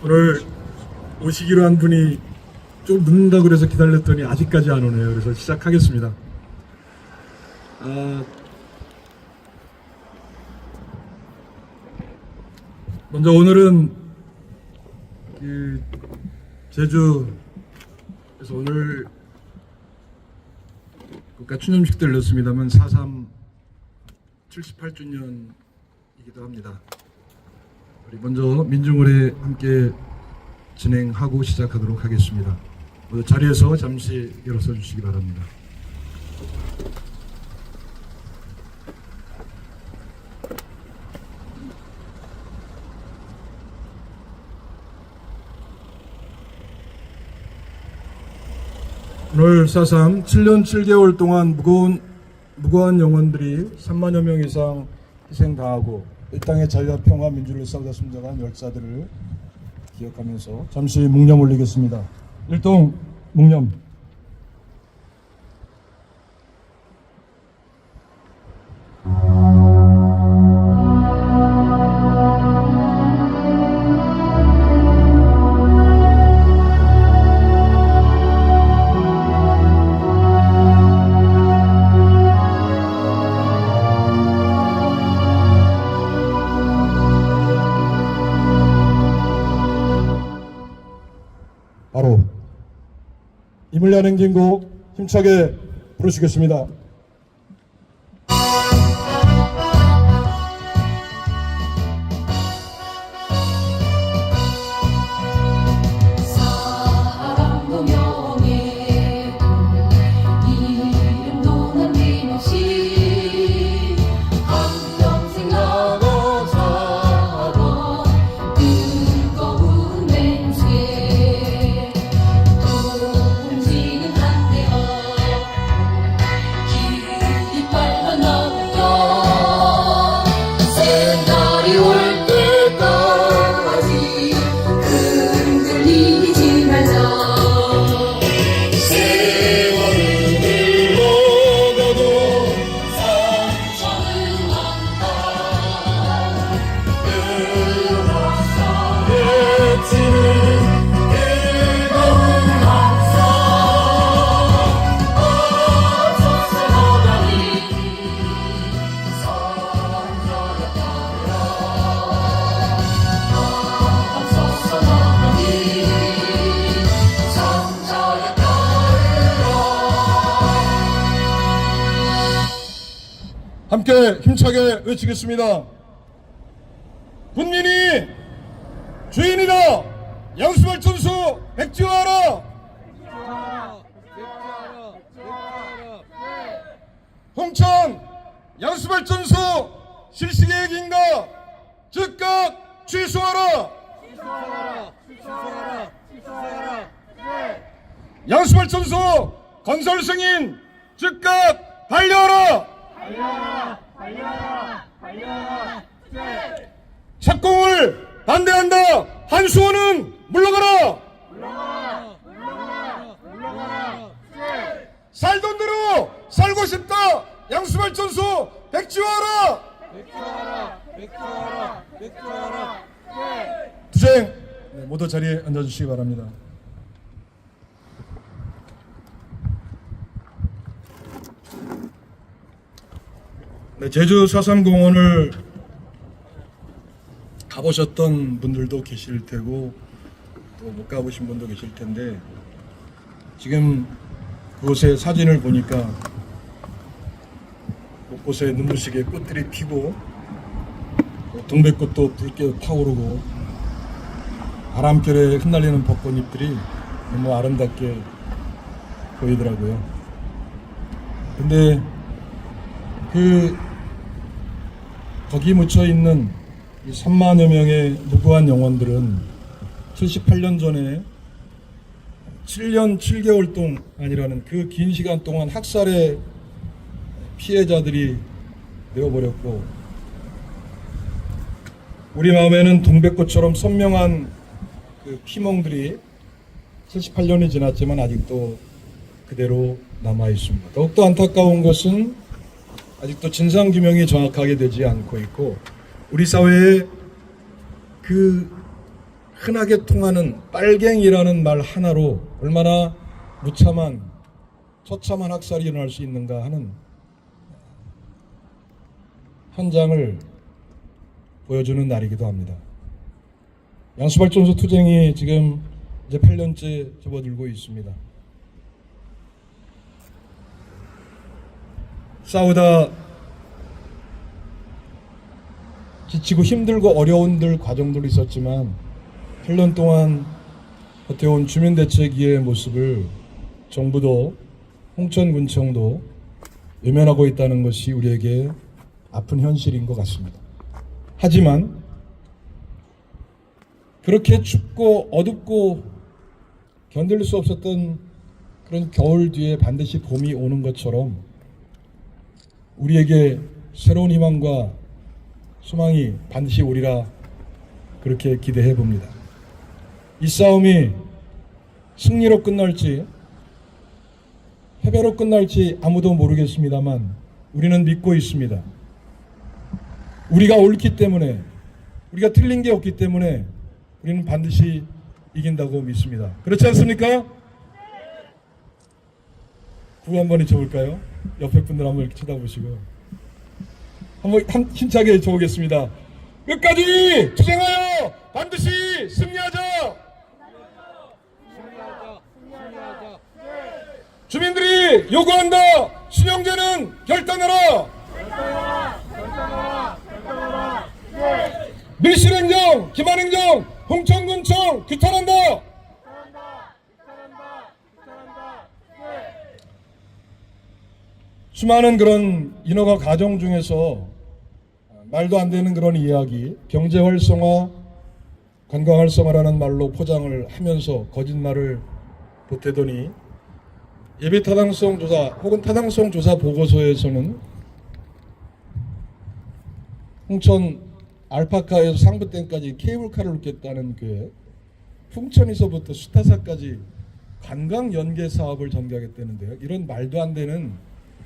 오늘 오시기로 한 분이 좀 늦는다고 그래서 기다렸더니 아직까지 안 오네요. 그래서 시작하겠습니다. 먼저 오늘은 제주에서 오늘 국가 추념식도 열렸습니다만 4.3 78주년이기도 합니다. 우리 먼저 민중노래 함께 진행하고 시작하도록 하겠습니다. 먼저 자리에서 잠시 일어서 주시기 바랍니다. 오늘 4.3 7년 7개월 동안 무고한 영혼들이 3만여 명 이상 희생당하고 이 땅의 자유와 평화 민주를 싸우다 숨져간 열사들을 기억하면서 잠시 묵념 올리겠습니다. 일동 묵념. 바로 이물량 행진곡 힘차게 부르시겠습니다. 사랑도 명예 이름도 남김없이 한평생 나눠자던 뜨거운 맹세 움직이는 한대여 깃발만 나오던 새날이 올 때까지 흔들리지 말자. 세월은 흘러가도 상처는 많다. 늘어서 외치는 뜨거운 함성 어쩌서 너다니 선저였다느라 앞서서 너다니 선저였다느라. 함께 힘차게 외치겠습니다. 군민이 주인이다. 양수발전소 백지화하라. 홍천 양수발전소 실시계획인가 즉각 취소하라. 양수발전소 건설 승인 즉각 반려하라. 착공을 반대한다. 한수원은 물러가라. 살던 대로 살고 싶다. 양수발전소 백지화하라. 투쟁. 모두 자리에 앉아주시기 바랍니다. 네, 제주 4.3 공원을 가보셨던 분들도 계실 테고 또 못 가보신 분도 계실 텐데 지금 그곳의 사진을 보니까 곳곳에 눈부시게 꽃들이 피고 동백꽃도 붉게 타오르고 바람결에 흩날리는 벚꽃잎들이 너무 아름답게 보이더라고요. 근데 거기 묻혀 있는 이 3만여 명의 무고한 영혼들은 78년 전에 7년 7개월 동안이라는 그 긴 시간 동안 학살의 피해자들이 되어버렸고 우리 마음에는 동백꽃처럼 선명한 그 피멍들이 78년이 지났지만 아직도 그대로 남아 있습니다. 더욱더 안타까운 것은 아직도 진상규명이 정확하게 되지 않고 있고 우리 사회에 그 흔하게 통하는 빨갱이라는 말 하나로 얼마나 무참한 처참한 학살이 일어날 수 있는가 하는 현장을 보여주는 날이기도 합니다. 양수발전소 투쟁이 지금 이제 8년째 접어들고 있습니다. 싸우다 지치고 힘들고 어려운 과정들도 있었지만 8년 동안 버텨온 주민대책위의 모습을 정부도 홍천군청도 외면하고 있다는 것이 우리에게 아픈 현실인 것 같습니다. 하지만 그렇게 춥고 어둡고 견딜 수 없었던 그런 겨울 뒤에 반드시 봄이 오는 것처럼 우리에게 새로운 희망과 소망이 반드시 오리라 그렇게 기대해 봅니다. 이 싸움이 승리로 끝날지 패배로 끝날지 아무도 모르겠습니다만 우리는 믿고 있습니다. 우리가 옳기 때문에, 우리가 틀린 게 없기 때문에 우리는 반드시 이긴다고 믿습니다. 그렇지 않습니까? 구호 한번 외쳐볼까요? 옆에 분들 한번 이렇게 쳐다보시고 한번 힘차게 외쳐보겠습니다. 끝까지 투쟁하여 반드시 승리하자! 주민들이 요구한다! 신형제는 결단하라! 밀실행정, 기반행정, 홍천군청 규탄한다! 수많은 그런 인허가 과정 중에서 말도 안 되는 그런 이야기, 경제 활성화, 관광 활성화라는 말로 포장을 하면서 거짓말을 보태더니 예비 타당성 조사 혹은 타당성 조사 보고서에서는 홍천 알파카에서 상부댐까지 케이블카를 놓겠다는 그 풍천에서부터 수타사까지 관광 연계 사업을 전개하겠다는데요. 이런 말도 안 되는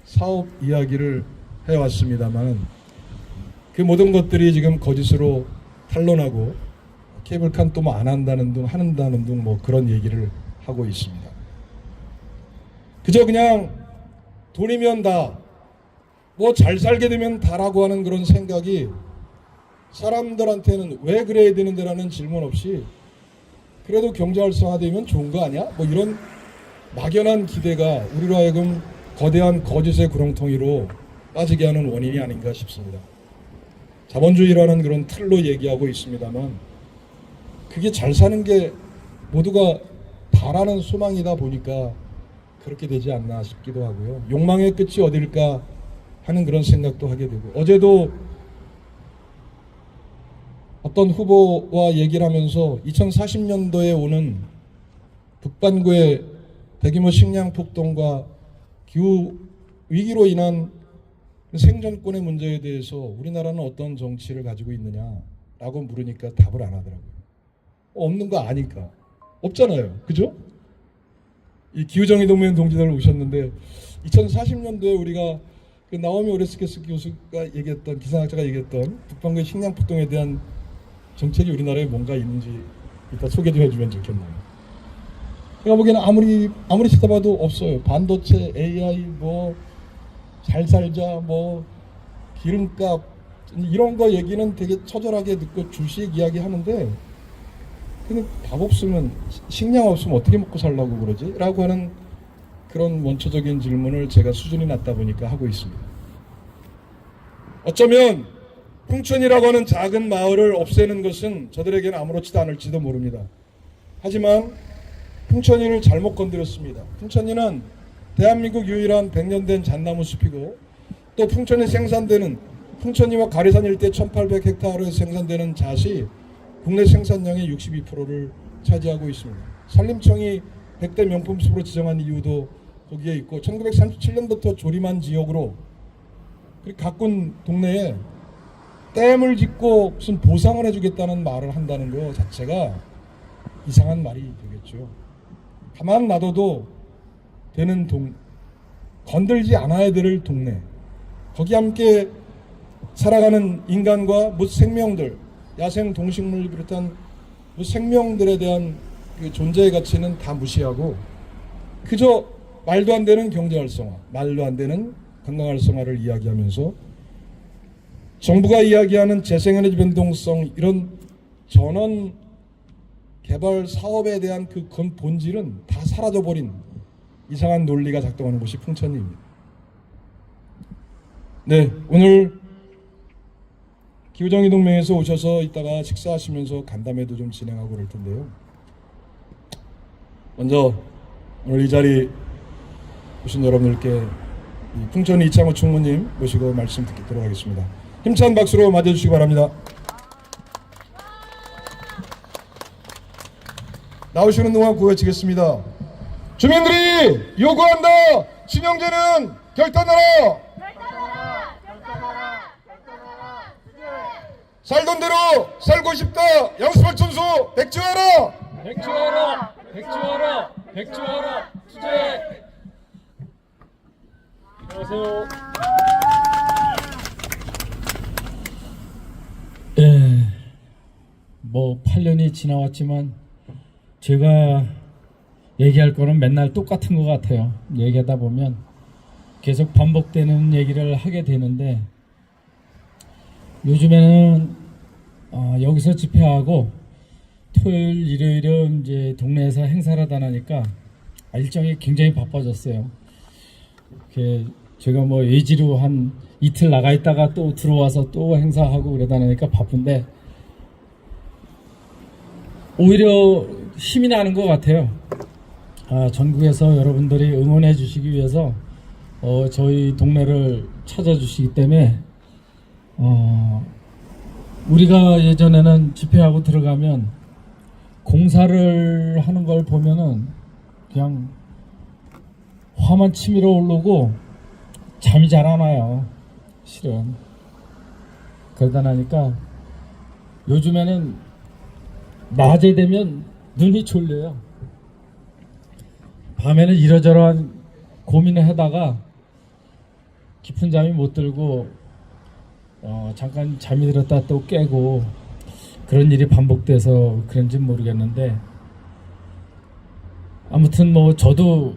사업 이야기를 해왔습니다만 그 모든 것들이 지금 거짓으로 탄로나고 케이블카 또 뭐 안 한다는 둥 한다는 둥 뭐 그런 얘기를 하고 있습니다. 그저 그냥 돈이면 다, 뭐 잘 살게 되면 다라고 하는 그런 생각이 사람들한테는 왜 그래야 되는데라는 질문 없이 그래도 경제 활성화되면 좋은 거 아니야? 뭐 이런 막연한 기대가 우리로 하여금 거대한 거짓의 구렁텅이로 빠지게 하는 원인이 아닌가 싶습니다. 자본주의라는 그런 틀로 얘기하고 있습니다만 그게 잘 사는 게 모두가 바라는 소망이다 보니까 그렇게 되지 않나 싶기도 하고요. 욕망의 끝이 어딜까 하는 그런 생각도 하게 되고, 어제도 어떤 후보와 얘기를 하면서 2040년도에 오는 북반구의 대규모 식량 폭동과 기후 위기로 인한 생존권의 문제에 대해서 우리나라는 어떤 정치를 가지고 있느냐라고 물으니까 답을 안 하더라고요. 없는 거 아니까. 없잖아요. 그죠? 이 기후정의 동맹 동지들 오셨는데 2040년도에 우리가 그 나오미 오레스케스 교수가 얘기했던, 기상학자가 얘기했던 북반구의 식량 폭동에 대한 정책이 우리나라에 뭔가 있는지 이따 소개 좀 해주면 좋겠네요. 제가 보기에는 아무리 찾아봐도 없어요. 반도체, AI, 뭐 잘 살자, 뭐 기름값 이런 거 얘기는 되게 처절하게 듣고 주식 이야기 하는데 근데 밥 없으면, 식량 없으면 어떻게 먹고 살라고 그러지? 라고 하는 그런 원초적인 질문을 제가 수준이 낮다 보니까 하고 있습니다. 어쩌면 풍천이라고 하는 작은 마을을 없애는 것은 저들에게는 아무렇지도 않을지도 모릅니다. 하지만 풍천이를 잘못 건드렸습니다. 풍천이는 대한민국 유일한 100년 된 잣나무 숲이고 또 풍천에 생산되는 풍천이와 가리산 일대 1800헥타르에 생산되는 잣이 국내 생산량의 62%를 차지하고 있습니다. 산림청이 100대 명품숲으로 지정한 이유도 거기에 있고 1937년부터 조림한 지역으로 가꾼 동네에 댐을 짓고 무슨 보상을 해주겠다는 말을 한다는 것 자체가 이상한 말이 되겠죠. 가만 놔둬도 되는 건들지 않아야 될 동네, 거기 함께 살아가는 인간과 못 생명들, 야생 동식물을 비롯한 뭐 생명들에 대한 그 존재의 가치는 다 무시하고 그저 말도 안 되는 경제 활성화, 말도 안 되는 관광 활성화를 이야기하면서 정부가 이야기하는 재생에너지 변동성 이런 전원 개발 사업에 대한 그 본질은 다 사라져버린 이상한 논리가 작동하는 곳이 풍천리입니다. 네, 오늘 기후정의 동맹에서 오셔서 이따가 식사하시면서 간담회도 좀 진행하고 그럴 텐데요. 먼저 오늘 이 자리 오신 여러분들께 풍천 이창호 총무님 모시고 말씀 듣도록 하겠습니다. 힘찬 박수로 맞아주시기 바랍니다. 나오시는 동안 구호치겠습니다. 주민들이 요구한다. 신영제는 결단하라. 살던 대로 살고 싶다. 양수발전소 백지화하라. 백지화하라. 백지화하라. 백지화하라. 투쟁. 안녕하세요. 뭐 8년이 지나왔지만 제가 얘기할 거는 맨날 똑같은 것 같아요. 얘기하다 보면 계속 반복되는 얘기를 하게 되는데 요즘에는 여기서 집회하고 토요일, 일요일은 이제 동네에서 행사를 하다 나니까 일정이 굉장히 바빠졌어요. 제가 뭐 예지로 한 이틀 나가 있다가 또 들어와서 또 행사하고 그러다 보니까 바쁜데 오히려 힘이 나는 것 같아요. 전국에서 여러분들이 응원해 주시기 위해서 저희 동네를 찾아주시기 때문에 우리가 예전에는 집회하고 들어가면 공사를 하는 걸 보면은 그냥 화만 치밀어 오르고 잠이 잘 안 와요. 실은. 그러다 나니까 요즘에는 낮에 되면 눈이 졸려요. 밤에는 이러저러한 고민을 하다가 깊은 잠이 못 들고 잠깐 잠이 들었다 또 깨고 그런 일이 반복돼서 그런지 모르겠는데 아무튼 뭐 저도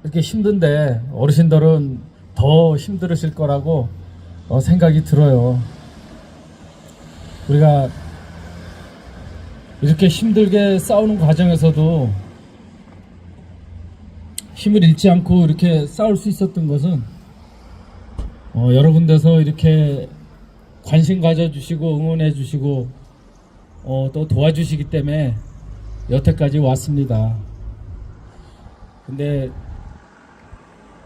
이렇게 힘든데 어르신들은 더 힘들으실 거라고 생각이 들어요. 우리가 이렇게 힘들게 싸우는 과정에서도 힘을 잃지 않고 이렇게 싸울 수 있었던 것은 여러 군데서 이렇게 관심 가져주시고 응원해주시고 또 도와주시기 때문에 여태까지 왔습니다. 근데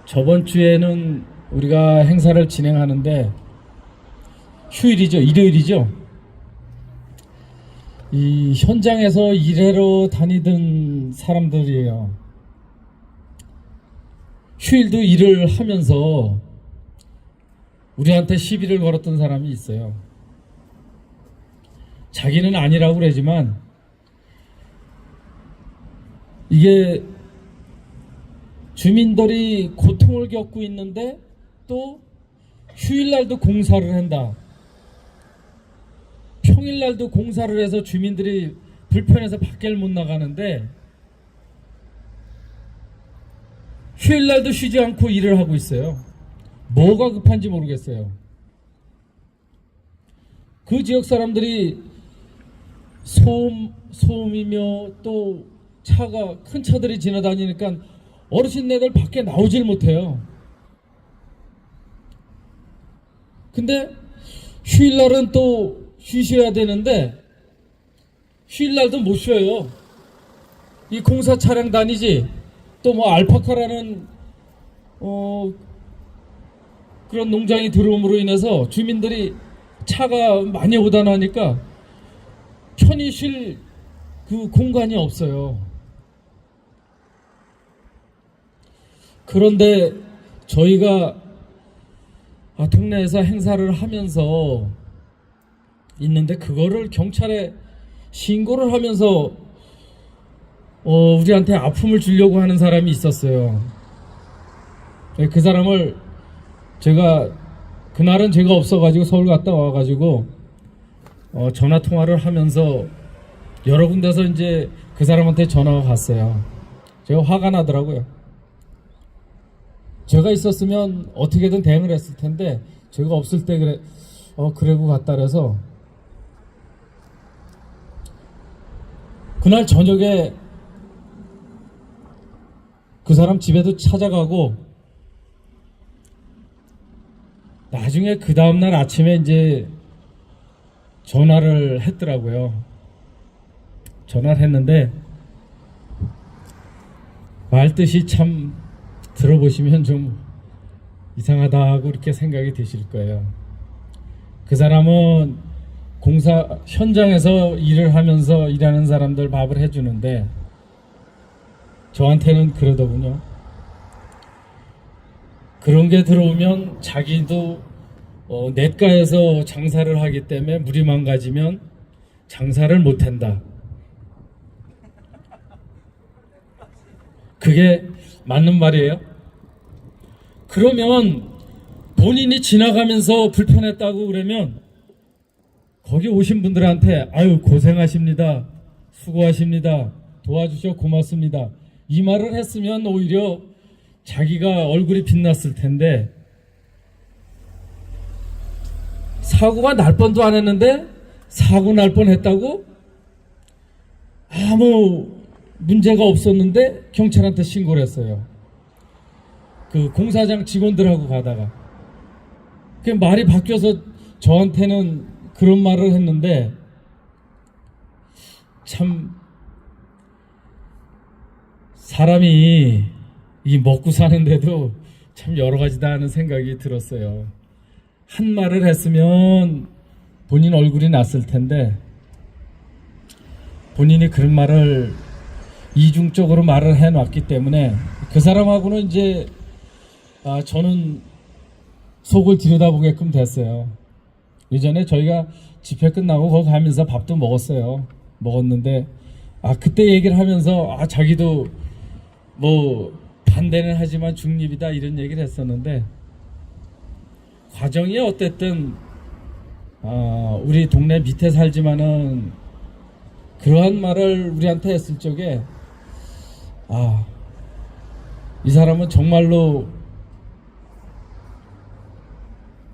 저번 주에는 우리가 행사를 진행하는데 휴일이죠. 일요일이죠. 이 현장에서 일하러 다니던 사람들이에요. 휴일도 일을 하면서 우리한테 시비를 걸었던 사람이 있어요. 자기는 아니라고 그러지만 이게 주민들이 고통을 겪고 있는데 또 휴일날도 공사를 한다. 평일날도 공사를 해서 주민들이 불편해서 밖을 못 나가는데 휴일날도 쉬지 않고 일을 하고 있어요. 뭐가 급한지 모르겠어요. 그 지역 사람들이 소음이며 또 차가 큰 차들이 지나다니니까 어르신네들 밖에 나오질 못해요. 근데 휴일날은 또 쉬셔야 되는데 휴일날도 못 쉬어요. 이 공사 차량 다니지 또 뭐 알파카라는 그런 농장이 들어옴으로 인해서 주민들이 차가 많이 오다 나니까 편히 쉴 그 공간이 없어요. 그런데 저희가 동네에서 행사를 하면서 있는데 그거를 경찰에 신고를 하면서 우리한테 아픔을 주려고 하는 사람이 있었어요. 그 사람을 제가 그날은 제가 없어가지고 서울 갔다 와가지고 전화 통화를 하면서 여러 군데서 이제 그 사람한테 전화가 갔어요. 제가 화가 나더라고요. 제가 있었으면 어떻게든 대응을 했을 텐데 제가 없을 때 그러고 갔다 그래서 그날 저녁에 그 사람 집에도 찾아가고 나중에 그 다음날 아침에 이제 전화를 했더라고요. 전화를 했는데 말뜻이 참 들어보시면 좀 이상하다고 이렇게 생각이 드실 거예요. 그 사람은 공사 현장에서 일을 하면서 일하는 사람들 밥을 해주는데 저한테는 그러더군요. 그런 게 들어오면 자기도 냇가에서 장사를 하기 때문에 물이 망가지면 장사를 못한다. 그게 맞는 말이에요. 그러면 본인이 지나가면서 불편했다고 그러면 거기 오신 분들한테 아유 고생하십니다. 수고하십니다. 도와주셔 고맙습니다. 이 말을 했으면 오히려 자기가 얼굴이 빛났을 텐데 사고가 날 뻔도 안 했는데 사고 날 뻔했다고 아무 문제가 없었는데 경찰한테 신고를 했어요. 그 공사장 직원들하고 가다가 그 말이 바뀌어서 저한테는 그런 말을 했는데 참 사람이 이 먹고 사는데도 참 여러 가지다 하는 생각이 들었어요. 한 말을 했으면 본인 얼굴이 났을 텐데 본인이 그런 말을 이중적으로 말을 해놨기 때문에 그 사람하고는 이제 저는 속을 들여다보게끔 됐어요. 예전에 저희가 집회 끝나고 거기 가면서 밥도 먹었어요. 먹었는데 그때 얘기를 하면서 자기도 뭐 반대는 하지만 중립이다 이런 얘기를 했었는데 과정이 어쨌든 우리 동네 밑에 살지만은 그러한 말을 우리한테 했을 적에 이 사람은 정말로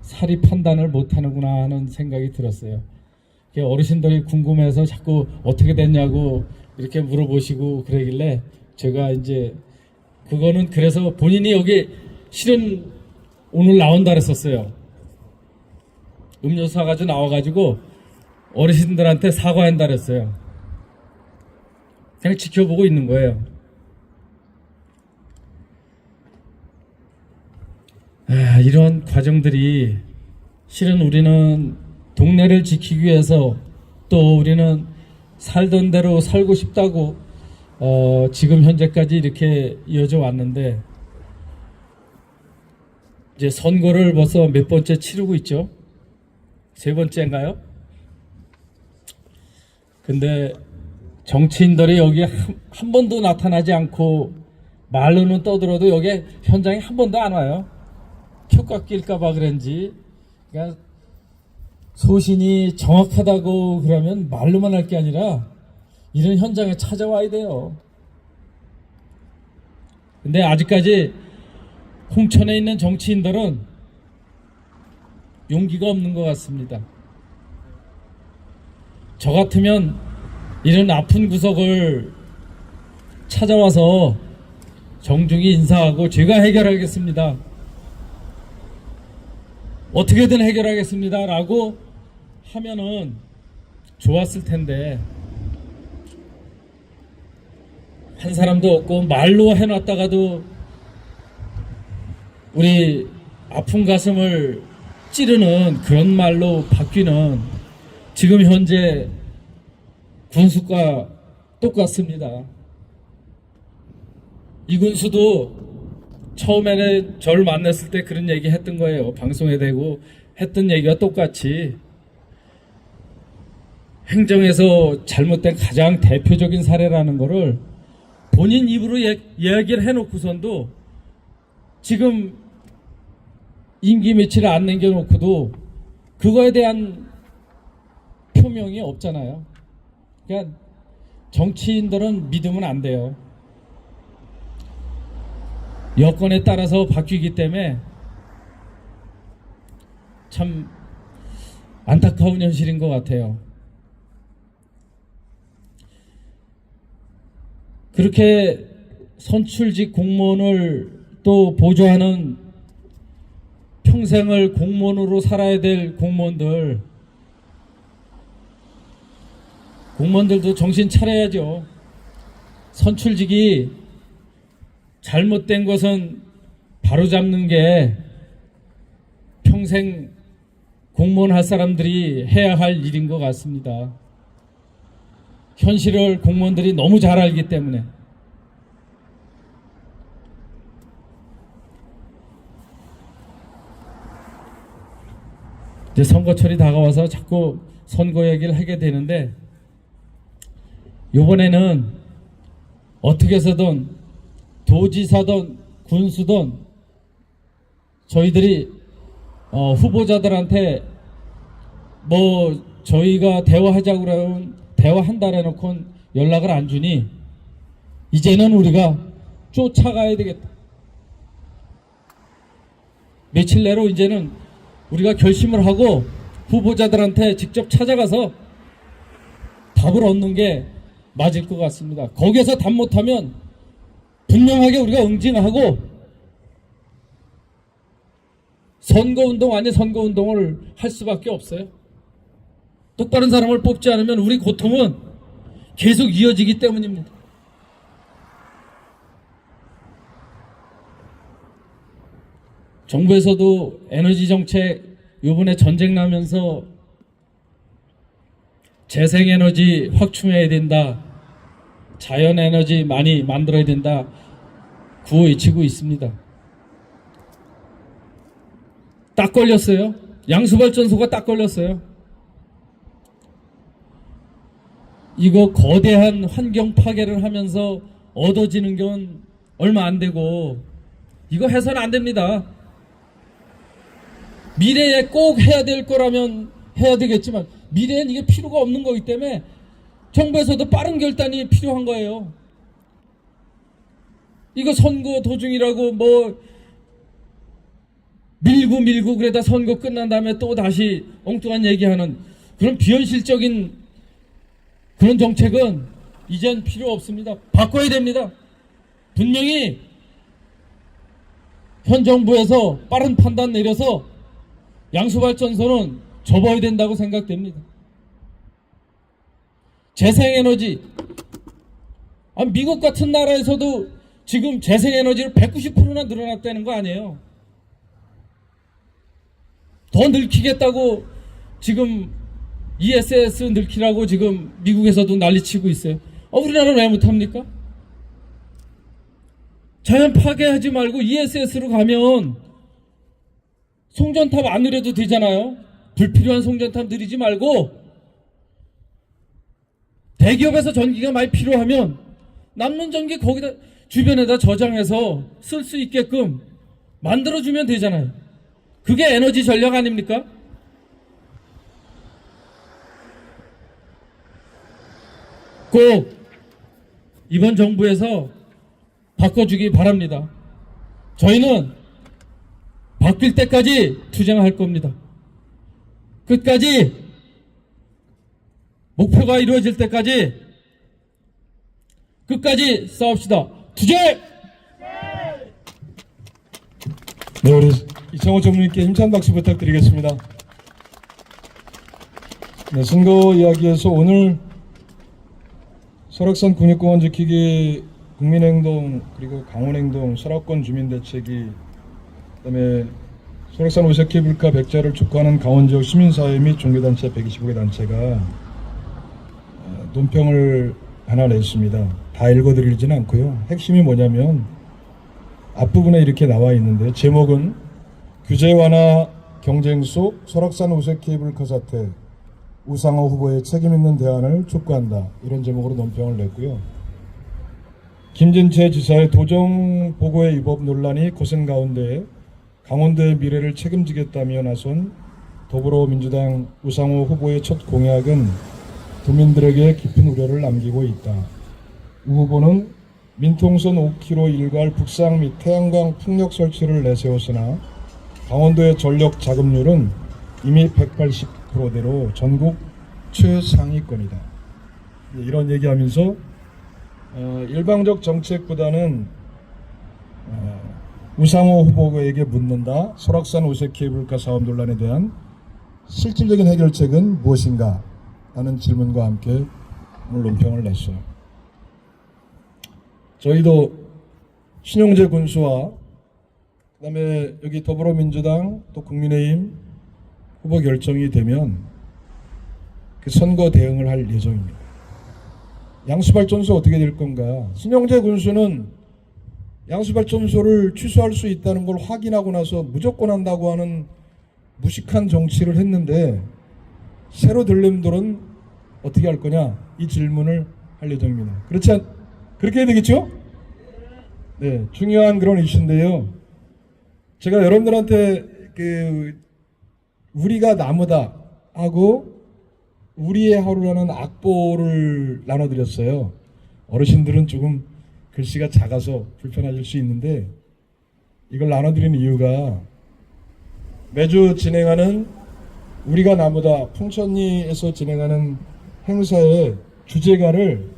사리 판단을 못하는구나 하는 생각이 들었어요. 어르신들이 궁금해서 자꾸 어떻게 됐냐고 이렇게 물어보시고 그러길래 제가 이제 그거는 그래서 본인이 여기 실은 오늘 나온다 그랬었어요. 음료수 사가지고 나와가지고 어르신들한테 사과한다 그랬어요. 그냥 지켜보고 있는 거예요. 이런 과정들이 실은 우리는 동네를 지키기 위해서 또 우리는 살던 대로 살고 싶다고 지금 현재까지 이렇게 이어져 왔는데 이제 선거를 벌써 몇 번째 치르고 있죠? 세 번째인가요? 근데 정치인들이 여기 한 번도 나타나지 않고 말로는 떠들어도 여기 현장에 한 번도 안 와요. 표가 낄까봐 그런지. 그러니까 소신이 정확하다고 그러면 말로만 할 게 아니라 이런 현장에 찾아와야 돼요. 근데 아직까지 홍천에 있는 정치인들은 용기가 없는 것 같습니다. 저 같으면 이런 아픈 구석을 찾아와서 정중히 인사하고 제가 해결하겠습니다. 어떻게든 해결하겠습니다 라고 하면은 좋았을 텐데 한 사람도 없고 말로 해놨다가도 우리 아픈 가슴을 찌르는 그런 말로 바뀌는 지금 현재 군수과 똑같습니다. 이 군수도 처음에는 저를 만났을 때 그런 얘기 했던 거예요. 방송에 대고 했던 얘기와 똑같이 행정에서 잘못된 가장 대표적인 사례라는 거를 본인 입으로 이야기를 해놓고선도 지금 임기 며칠 안 남겨놓고도 그거에 대한 표명이 없잖아요. 그러니까 정치인들은 믿으면 안 돼요. 여건에 따라서 바뀌기 때문에 참 안타까운 현실인 것 같아요. 그렇게 선출직 공무원을 또 보조하는 평생을 공무원으로 살아야 될 공무원들도 정신 차려야죠. 선출직이 잘못된 것은 바로잡는 게 평생 공무원 할 사람들이 해야 할 일인 것 같습니다. 현실을 공무원들이 너무 잘 알기 때문에. 이제 선거철이 다가와서 자꾸 선거 얘기를 하게 되는데, 이번에는 어떻게 해서든 도지사든 군수든 저희들이 후보자들한테 뭐 저희가 대화하자고 그러면 대화한다 해놓고 연락을 안 주니 이제는 우리가 쫓아가야 되겠다. 며칠 내로 이제는 우리가 결심을 하고 후보자들한테 직접 찾아가서 답을 얻는 게 맞을 것 같습니다. 거기에서 답 못하면 분명하게 우리가 응징하고 선거운동 아닌 선거운동을 할 수밖에 없어요. 똑바른 사람을 뽑지 않으면 우리 고통은 계속 이어지기 때문입니다. 정부에서도 에너지 정책 이번에 전쟁 나면서 재생에너지 확충해야 된다, 자연에너지 많이 만들어야 된다 구호 외치고 있습니다. 딱 걸렸어요. 양수발전소가 딱 걸렸어요. 이거 거대한 환경 파괴를 하면서 얻어지는 건 얼마 안 되고 이거 해서는 안 됩니다. 미래에 꼭 해야 될 거라면 해야 되겠지만 미래엔 이게 필요가 없는 거기 때문에 정부에서도 빠른 결단이 필요한 거예요. 이거 선거 도중이라고 뭐 밀고 그러다 선거 끝난 다음에 또 다시 엉뚱한 얘기하는 그런 비현실적인 그런 정책은 이젠 필요 없습니다. 바꿔야 됩니다. 분명히 현 정부에서 빠른 판단 내려서 양수발전소는 접어야 된다고 생각됩니다. 재생에너지, 미국 같은 나라에서도 지금 재생에너지를 190%나 늘어났다는 거 아니에요. 더 늘리겠다고 지금 ESS 늘리라고 지금 미국에서도 난리치고 있어요. 우리나라는 왜 못합니까? 자연 파괴하지 말고 ESS로 가면 송전탑 안 늘려도 되잖아요. 불필요한 송전탑 늘리지 말고 대기업에서 전기가 많이 필요하면 남는 전기 거기다 주변에다 저장해서 쓸 수 있게끔 만들어주면 되잖아요. 그게 에너지 전략 아닙니까? 꼭 이번 정부에서 바꿔주기 바랍니다. 저희는 바뀔 때까지 투쟁할 겁니다. 끝까지 목표가 이루어질 때까지 끝까지 싸웁시다. 투쟁! 네, 우리 이창호 전무님께 힘찬 박수 부탁드리겠습니다. 네, 선거 이야기에서 오늘 설악산 국립공원 지키기 국민행동 그리고 강원행동 설악권 주민대책이 그다음에 설악산 오색 케이블카 100자를 촉구하는 강원지역 시민사회 및 종교단체 125개 단체가 논평을 하나 냈습니다. 다 읽어드리지는 않고요. 핵심이 뭐냐면 앞부분에 이렇게 나와 있는데 제목은 규제 완화 경쟁 속 설악산 오색 케이블카 사태 우상호 후보의 책임있는 대안을 촉구한다. 이런 제목으로 논평을 냈고요. 김진태 지사의 도정 보고의 위법 논란이 거센 가운데 강원도의 미래를 책임지겠다며 나선 더불어민주당 우상호 후보의 첫 공약은 도민들에게 깊은 우려를 남기고 있다. 우 후보는 민통선 5km 일괄 북상 및 태양광 풍력 설치를 내세웠으나 강원도의 전력 자급률은 이미 180%대로 전국 최상위권이다. 이런 얘기하면서 일방적 정책보다는 우상호 후보에게 묻는다. 설악산 오색 케이블카 사업 논란에 대한 실질적인 해결책은 무엇인가? 라는 질문과 함께 오늘 논평을 냈어요. 저희도 신용재 군수와 그다음에 여기 더불어민주당 또 국민의힘 후보 결정이 되면 그 선거 대응을 할 예정입니다. 양수발전소 어떻게 될 건가? 신용재 군수는 양수발전소를 취소할 수 있다는 걸 확인하고 나서 무조건 한다고 하는 무식한 정치를 했는데 새로 들림돌은 어떻게 할 거냐? 이 질문을 할 예정입니다. 그렇게 해야 되겠죠? 네, 중요한 그런 이슈인데요. 제가 여러분들한테 우리가 나무다 하고 우리의 하루라는 악보를 나눠드렸어요. 어르신들은 조금 글씨가 작아서 불편하실 수 있는데 이걸 나눠드리는 이유가 매주 진행하는 우리가 나무다 풍천리에서 진행하는 행사의 주제가를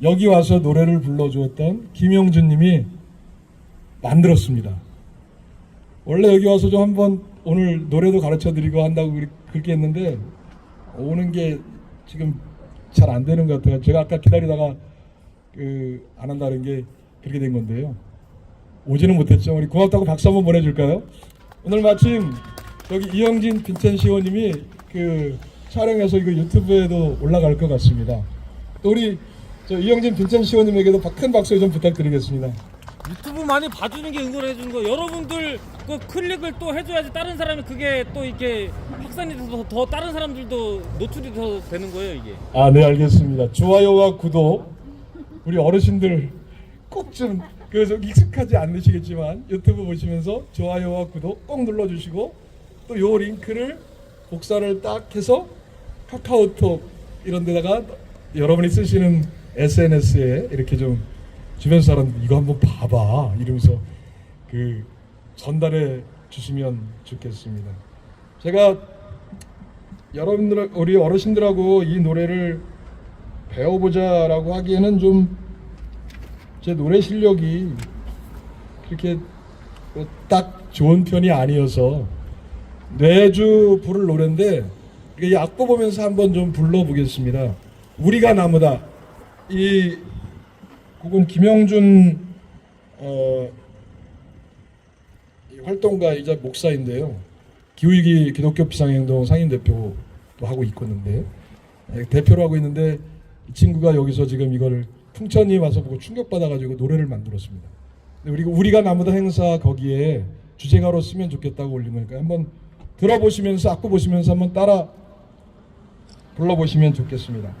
여기 와서 노래를 불러주었던 김영준 님이 만들었습니다. 원래 여기 와서 좀 한번 오늘 노래도 가르쳐드리고 한다고 그렇게 했는데 오는 게 지금 잘 안 되는 것 같아요. 제가 아까 기다리다가 안 한다는 게 그렇게 된 건데요. 오지는 못했죠. 우리 고맙다고 박수 한번 보내줄까요? 오늘 마침 여기 이영진 빈첸시 의원님이 촬영해서 이거 유튜브에도 올라갈 것 같습니다. 또 우리 이영진 빈첸시 의원님에게도 큰 박수 좀 부탁드리겠습니다. 유튜브 많이 봐주는 게 응원해 주는 거. 여러분들 그 클릭을 또 해줘야지 다른 사람이 그게 또 이렇게 확산이 돼서 더 다른 사람들도 노출이 더 되는 거예요 이게. 아, 네, 알겠습니다. 좋아요와 구독 우리 어르신들 꼭 좀 익숙하지 않으시겠지만 유튜브 보시면서 좋아요와 구독 꼭 눌러주시고 또 요 링크를 복사를 딱 해서 카카오톡 이런 데다가 여러분이 쓰시는 SNS에 이렇게 좀 주변 사람 이거 한번 봐봐 이러면서 전달해 주시면 좋겠습니다. 제가 여러분들 우리 어르신들하고 이 노래를 배워보자라고 하기에는 좀 제 노래 실력이 그렇게 딱 좋은 편이 아니어서 매주 부를 노래인데 이 악보 보면서 한번 좀 불러보겠습니다. 우리가 나무다. 이 곡은 김영준 활동가이자 목사인데요. 기후위기 기독교 비상행동 상임대표도 하고 있었는데 대표로 하고 있는데 이 친구가 여기서 지금 이걸 풍천이 와서 보고 충격받아가지고 노래를 만들었습니다. 우리가 나무다 행사 거기에 주제가로 쓰면 좋겠다고 올린 거니까 한번 들어보시면서 악보 보시면서 한번 따라 불러보시면 좋겠습니다.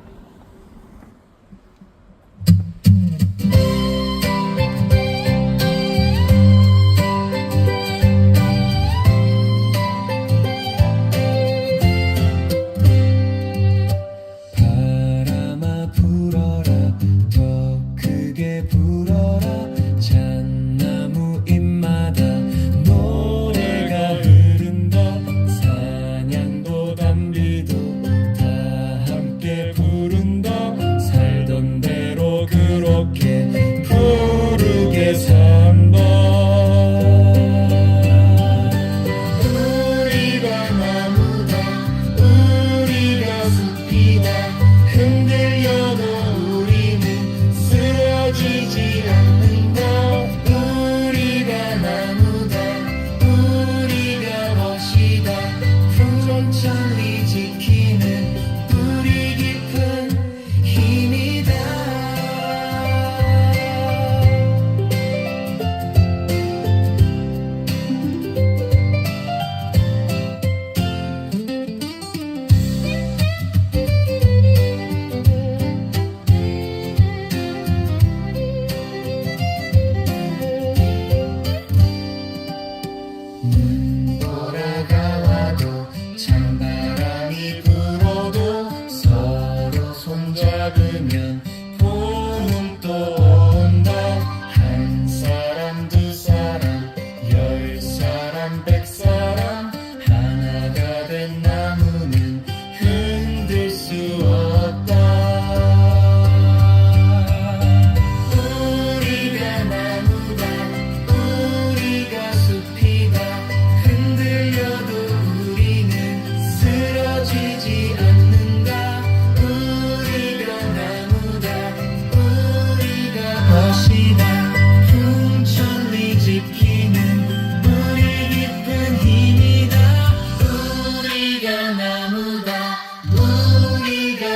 바람아 불어라 더 크게 불어라 잣나무 잎마다 노래가 흐른다 사냥도 담비도 다 함께 부르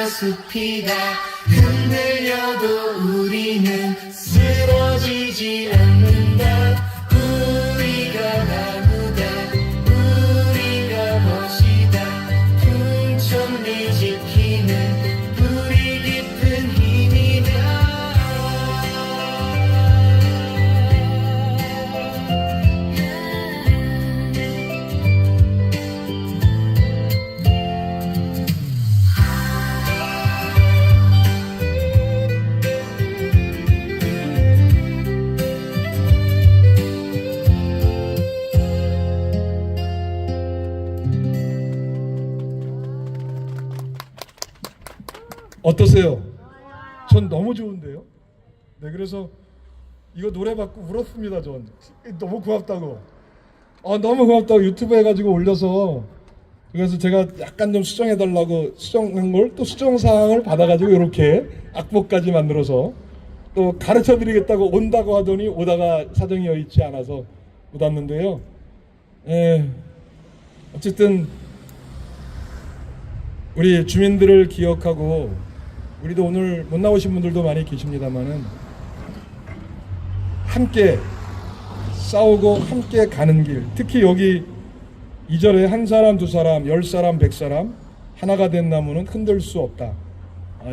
숲이다 흔들려도 우리는 쓰러지지 않는다 우리가 나무다 우리가 멋이다 풍천을 지키는 우리 깊은 힘이다 어떠세요? 전 너무 좋은데요. 네, 그래서 이거 노래 받고 울었습니다. 전 너무 고맙다고. 너무 고맙다고 유튜브 해가지고 올려서 그래서 제가 약간 좀 수정해달라고 수정한 걸 또 수정 사항을 받아가지고 이렇게 악보까지 만들어서 또 가르쳐드리겠다고 온다고 하더니 오다가 사정이 여의치 않아서 못 왔는데요. 어쨌든 우리 주민들을 기억하고 우리도 오늘 못 나오신 분들도 많이 계십니다만은 함께 싸우고 함께 가는 길 특히 여기 2절에 한 사람 두 사람 10사람 100사람 하나가 된 나무는 흔들 수 없다.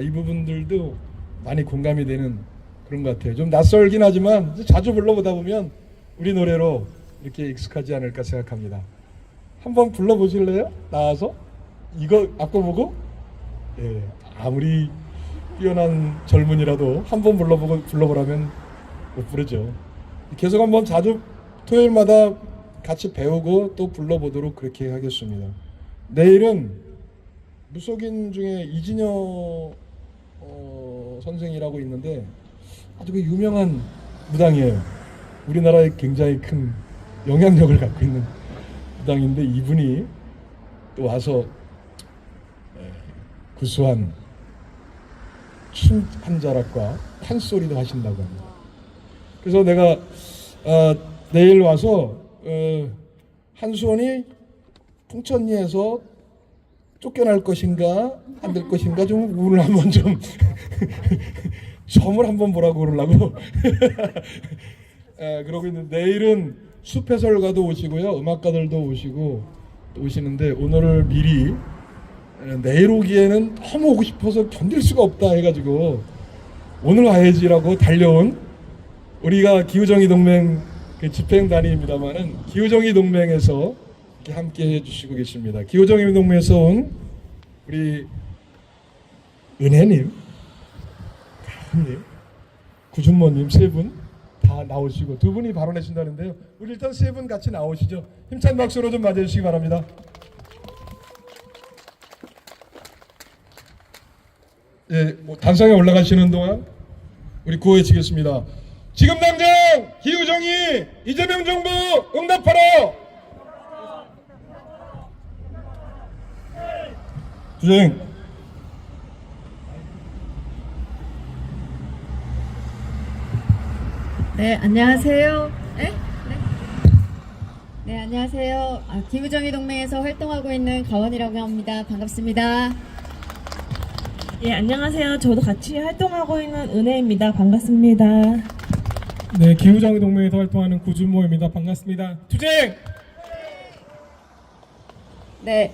이 부분들도 많이 공감이 되는 그런 것 같아요. 좀 낯설긴 하지만 자주 불러보다 보면 우리 노래로 이렇게 익숙하지 않을까 생각합니다. 한번 불러보실래요? 나와서 이거 악보 보고 아무리 뛰어난 젊은이라도 한번 불러보라면 못 부르죠. 계속 한번 자주 토요일마다 같이 배우고 또 불러보도록 그렇게 하겠습니다. 내일은 무속인 중에 이진여 선생이라고 있는데 아주 그 유명한 무당이에요. 우리나라에 굉장히 큰 영향력을 갖고 있는 무당인데 이분이 또 와서 구수한 춤 한 자락과 판소리도 하신다고 합니다. 그래서 내가 내일 와서 한수원이 풍천리에서 쫓겨날 것인가 안 될 것인가 좀 오늘 한번 좀 점을 한번 보라고 그러려고 그러고 있는데 내일은 숲 해설가도 오시고요 음악가들도 오시고 또 오시는데 오늘을 미리 내일 오기에는 너무 오고 싶어서 견딜 수가 없다 해가지고 오늘 와야지라고 달려온 우리가 기후정의 동맹 집행단위입니다만은 기후정의 동맹에서 이렇게 함께 해주시고 계십니다. 기후정의 동맹에서 온 우리 은혜님, 가은님, 구준모님 세 분 다 나오시고 두 분이 발언하신다는데요. 우리 일단 세 분 같이 나오시죠. 힘찬 박수로 좀 맞아주시기 바랍니다. 단상에 올라가시는 동안 우리 구호해 치겠습니다. 지금 당장 기후정의 이재명 정부 응답하라. 주행. 네, 안녕하세요. 네, 안녕하세요. 기후정의 동맹에서 활동하고 있는 가원이라고 합니다. 반갑습니다. 예, 안녕하세요. 저도 같이 활동하고 있는 은혜입니다. 반갑습니다. 네, 기후정의 동맹에서 활동하는 구준모입니다. 반갑습니다. 투쟁! 네,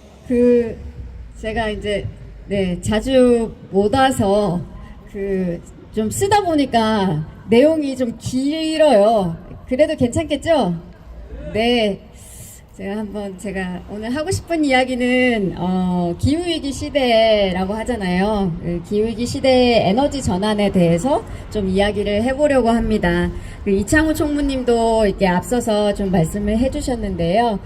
제가 이제, 자주 못 와서, 좀 쓰다 보니까 내용이 좀 길어요. 그래도 괜찮겠죠? 네. 제가 오늘 하고 싶은 이야기는, 기후위기 시대라고 하잖아요. 기후위기 시대의 에너지 전환에 대해서 좀 이야기를 해보려고 합니다. 이창호 총무님도 이렇게 앞서서 좀 말씀을 해주셨는데요.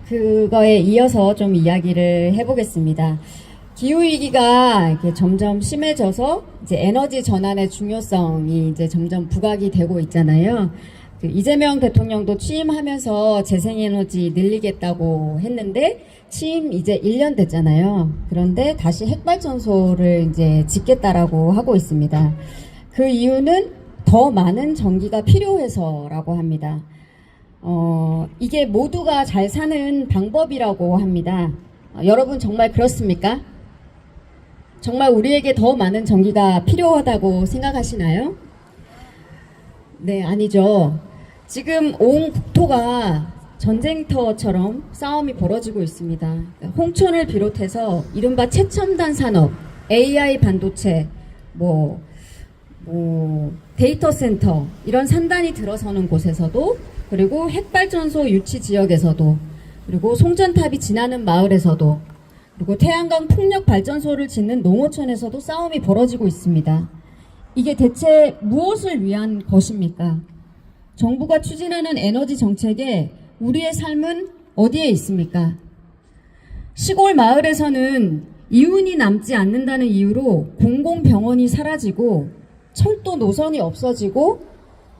그거에 이어서 좀 이야기를 해보겠습니다. 기후위기가 이렇게 점점 심해져서 이제 에너지 전환의 중요성이 이제 점점 부각이 되고 있잖아요. 이재명 대통령도 취임하면서 재생에너지 늘리겠다고 했는데 취임 이제 1년 됐잖아요. 그런데 다시 핵발전소를 이제 짓겠다라고 하고 있습니다. 그 이유는 더 많은 전기가 필요해서라고 합니다. 이게 모두가 잘 사는 방법이라고 합니다. 여러분 정말 그렇습니까? 정말 우리에게 더 많은 전기가 필요하다고 생각하시나요? 네, 아니죠. 지금 온 국토가 전쟁터처럼 싸움이 벌어지고 있습니다. 홍천을 비롯해서 이른바 최첨단 산업, AI 반도체, 데이터 센터 이런 산단이 들어서는 곳에서도, 그리고 핵발전소 유치 지역에서도, 그리고 송전탑이 지나는 마을에서도, 그리고 태양광 풍력 발전소를 짓는 농어촌에서도 싸움이 벌어지고 있습니다. 이게 대체 무엇을 위한 것입니까? 정부가 추진하는 에너지 정책에 우리의 삶은 어디에 있습니까? 시골 마을에서는 이윤이 남지 않는다는 이유로 공공병원이 사라지고 철도 노선이 없어지고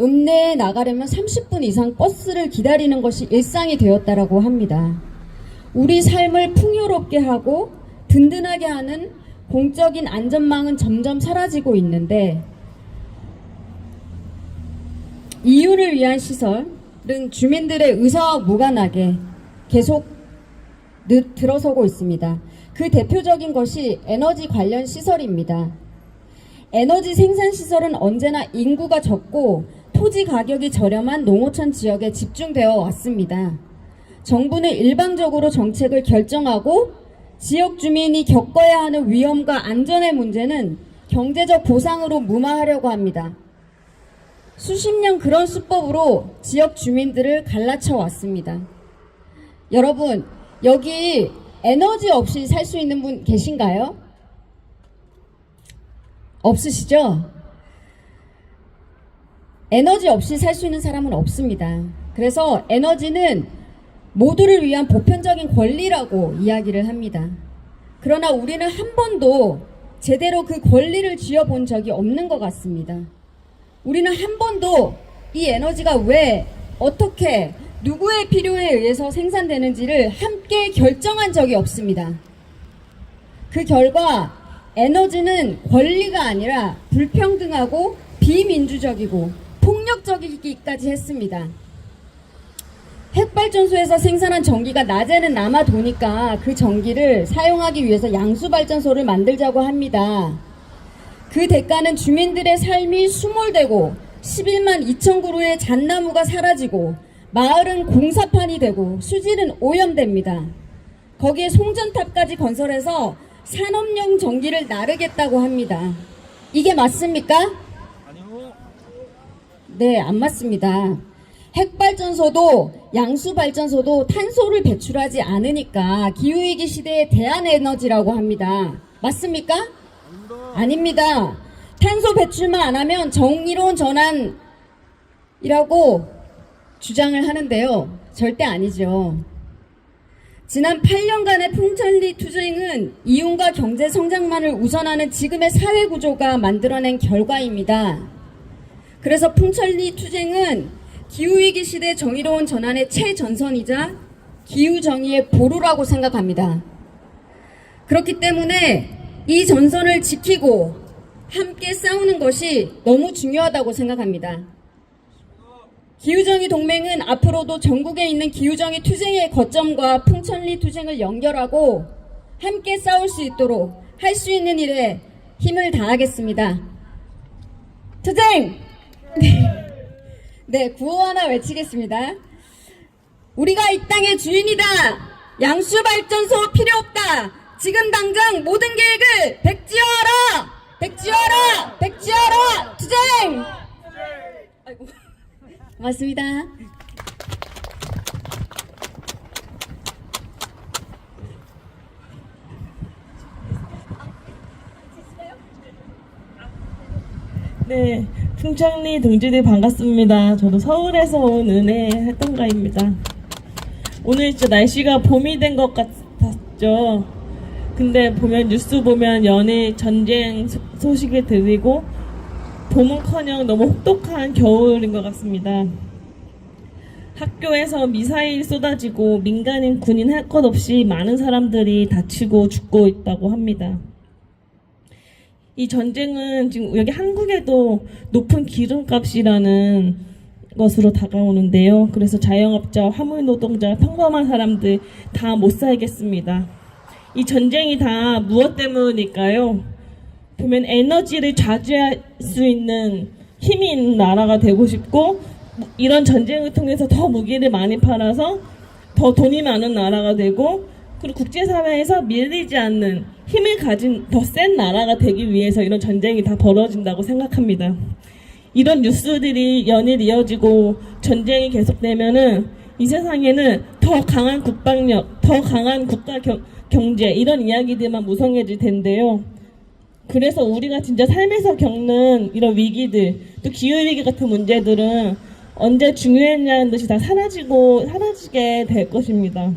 읍내에 나가려면 30분 이상 버스를 기다리는 것이 일상이 되었다라고 합니다. 우리 삶을 풍요롭게 하고 든든하게 하는 공적인 안전망은 점점 사라지고 있는데, 이윤을 위한 시설은 주민들의 의사와 무관하게 계속 들어서고 있습니다. 그 대표적인 것이 에너지 관련 시설입니다. 에너지 생산 시설은 언제나 인구가 적고 토지 가격이 저렴한 농어촌 지역에 집중되어 왔습니다. 정부는 일방적으로 정책을 결정하고 지역 주민이 겪어야 하는 위험과 안전의 문제는 경제적 보상으로 무마하려고 합니다. 수십 년 그런 수법으로 지역 주민들을 갈라쳐 왔습니다. 여러분, 여기 에너지 없이 살 수 있는 분 계신가요? 없으시죠? 에너지 없이 살 수 있는 사람은 없습니다. 그래서 에너지는 모두를 위한 보편적인 권리라고 이야기를 합니다. 그러나 우리는 한 번도 제대로 그 권리를 쥐어본 적이 없는 것 같습니다. 우리는 한 번도 이 에너지가 왜, 어떻게, 누구의 필요에 의해서 생산되는지를 함께 결정한 적이 없습니다. 그 결과 에너지는 권리가 아니라 불평등하고 비민주적이고 폭력적이기까지 했습니다. 핵발전소에서 생산한 전기가 낮에는 남아 도니까 그 전기를 사용하기 위해서 양수발전소를 만들자고 합니다. 그 대가는 주민들의 삶이 수몰되고 11만 2천 그루의 잣나무가 사라지고 마을은 공사판이 되고 수질은 오염됩니다. 거기에 송전탑까지 건설해서 산업용 전기를 나르겠다고 합니다. 이게 맞습니까? 아니요. 네, 안 맞습니다. 핵발전소도 양수발전소도 탄소를 배출하지 않으니까 기후위기 시대의 대안에너지라고 합니다. 맞습니까? 아닙니다. 탄소 배출만 안 하면 정의로운 전환이라고 주장을 하는데요. 절대 아니죠. 지난 8년간의 풍천리 투쟁은 이윤과 경제 성장만을 우선하는 지금의 사회 구조가 만들어낸 결과입니다. 그래서 풍천리 투쟁은 기후위기 시대 정의로운 전환의 최전선이자 기후정의의 보루라고 생각합니다. 그렇기 때문에 이 전선을 지키고 함께 싸우는 것이 너무 중요하다고 생각합니다. 기후정의 동맹은 앞으로도 전국에 있는 기후정의 투쟁의 거점과 풍천리 투쟁을 연결하고 함께 싸울 수 있도록 할 수 있는 일에 힘을 다하겠습니다. 투쟁! 네, 구호 하나 외치겠습니다. 우리가 이 땅의 주인이다. 양수발전소 필요 없다. 지금 당장 모든 계획을 백지화하라. 백지화하라. 백지화하라. 투쟁! 아이고. 고맙습니다. 네, 풍천리 동지들 반갑습니다. 저도 서울에서 온 은혜 활동가입니다. 오늘 진짜 날씨가 봄이 된 것 같았죠. 근데 뉴스 보면 연일 전쟁 소식을 들리고 봄은커녕 너무 혹독한 겨울인 것 같습니다. 학교에서 미사일 쏟아지고 민간인 군인 할 것 없이 많은 사람들이 다치고 죽고 있다고 합니다. 이 전쟁은 지금 여기 한국에도 높은 기름값이라는 것으로 다가오는데요. 그래서 자영업자, 화물 노동자, 평범한 사람들 다 못 살겠습니다. 이 전쟁이 다 무엇 때문일까요? 보면 에너지를 좌지할 수 있는 힘이 있는 나라가 되고 싶고, 이런 전쟁을 통해서 더 무기를 많이 팔아서 더 돈이 많은 나라가 되고, 그리고 국제사회에서 밀리지 않는 힘을 가진 더 센 나라가 되기 위해서 이런 전쟁이 다 벌어진다고 생각합니다. 이런 뉴스들이 연일 이어지고 전쟁이 계속되면은 이 세상에는 더 강한 국방력, 더 강한 국가 경제, 이런 이야기들만 무성해질 텐데요. 그래서 우리가 진짜 삶에서 겪는 이런 위기들, 또 기후위기 같은 문제들은 언제 중요했냐는 듯이 다 사라지게 될 것입니다.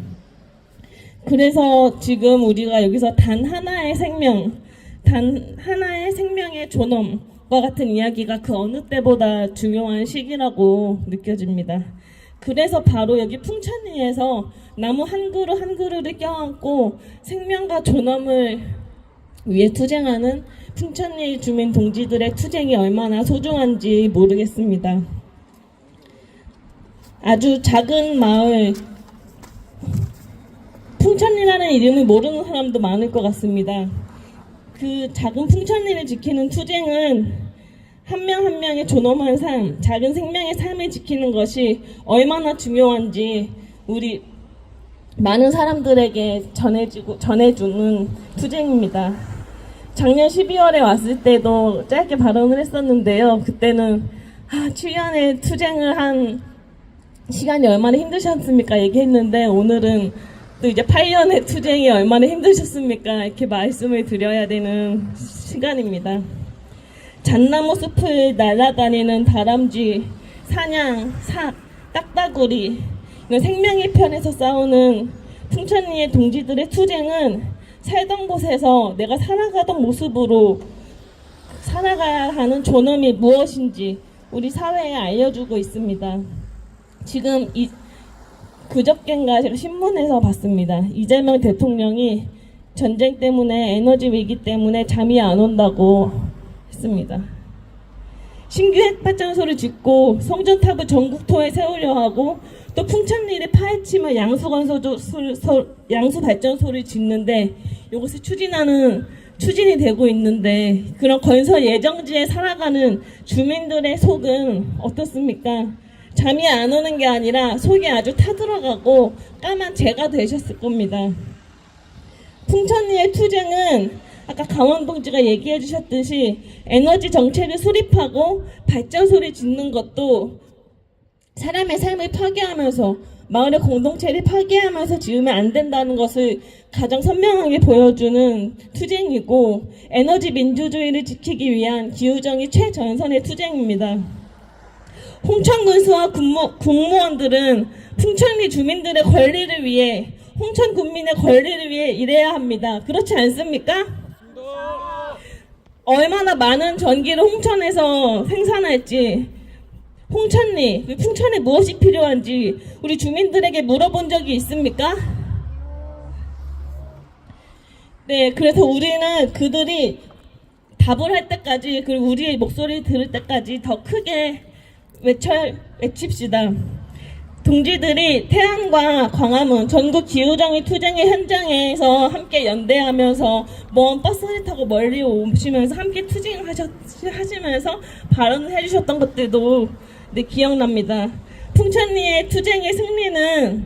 그래서 지금 우리가 여기서 단 하나의 생명의 존엄과 같은 이야기가 그 어느 때보다 중요한 시기라고 느껴집니다. 그래서 바로 여기 풍천리에서 나무 한 그루 한 그루를 껴안고 생명과 존엄을 위해 투쟁하는 풍천리 주민 동지들의 투쟁이 얼마나 소중한지 모르겠습니다. 아주 작은 마을, 풍천리라는 이름을 모르는 사람도 많을 것 같습니다. 그 작은 풍천리를 지키는 투쟁은 한 명 한 명의 존엄한 삶, 작은 생명의 삶을 지키는 것이 얼마나 중요한지 우리 많은 사람들에게 전해주는 투쟁입니다. 작년 12월에 왔을 때도 짧게 발언을 했었는데요. 그때는 취연의 투쟁을 한 시간이 얼마나 힘드셨습니까 얘기했는데, 오늘은 또 이제 8년의 투쟁이 얼마나 힘드셨습니까 이렇게 말씀을 드려야 되는 시간입니다. 잣나무 숲을 날아다니는 다람쥐, 사냥, 딱따구리, 이런 생명의 편에서 싸우는 풍천리의 동지들의 투쟁은 살던 곳에서 내가 살아가던 모습으로 살아가야 하는 존엄이 무엇인지 우리 사회에 알려주고 있습니다. 지금 그저껜가 제가 신문에서 봤습니다. 이재명 대통령이 전쟁 때문에, 에너지 위기 때문에 잠이 안 온다고 했습니다. 신규 핵발전소를 짓고 송전탑을 전국토에 세우려 하고, 또 풍천리를 파헤치며 양수발전소를 짓는데, 이것을 추진이 되고 있는데, 그런 건설 예정지에 살아가는 주민들의 속은 어떻습니까? 잠이 안 오는 게 아니라 속이 아주 타들어가고 까만 재가 되셨을 겁니다. 풍천리의 투쟁은 아까 강원동지가 얘기해 주셨듯이 에너지 정체를 수립하고 발전소를 짓는 것도 사람의 삶을 파괴하면서, 마을의 공동체를 파괴하면서 지으면 안 된다는 것을 가장 선명하게 보여주는 투쟁이고, 에너지 민주주의를 지키기 위한 기후정의 최전선의 투쟁입니다. 홍천군수와 국무원들은 풍천리 주민들의 권리를 위해, 홍천 군민의 권리를 위해 일해야 합니다. 그렇지 않습니까? 얼마나 많은 전기를 홍천에서 생산할지, 홍천리, 풍천에 무엇이 필요한지 우리 주민들에게 물어본 적이 있습니까? 네, 그래서 우리는 그들이 답을 할 때까지, 그리고 우리의 목소리를 들을 때까지 더 크게 외칩시다. 동지들이 태안과 광화문 전국 기후정의 투쟁의 현장에서 함께 연대하면서 먼 버스를 타고 멀리 오시면서 함께 투쟁을 하시면서 발언을 해주셨던 것들도 기억납니다. 풍천리의 투쟁의 승리는,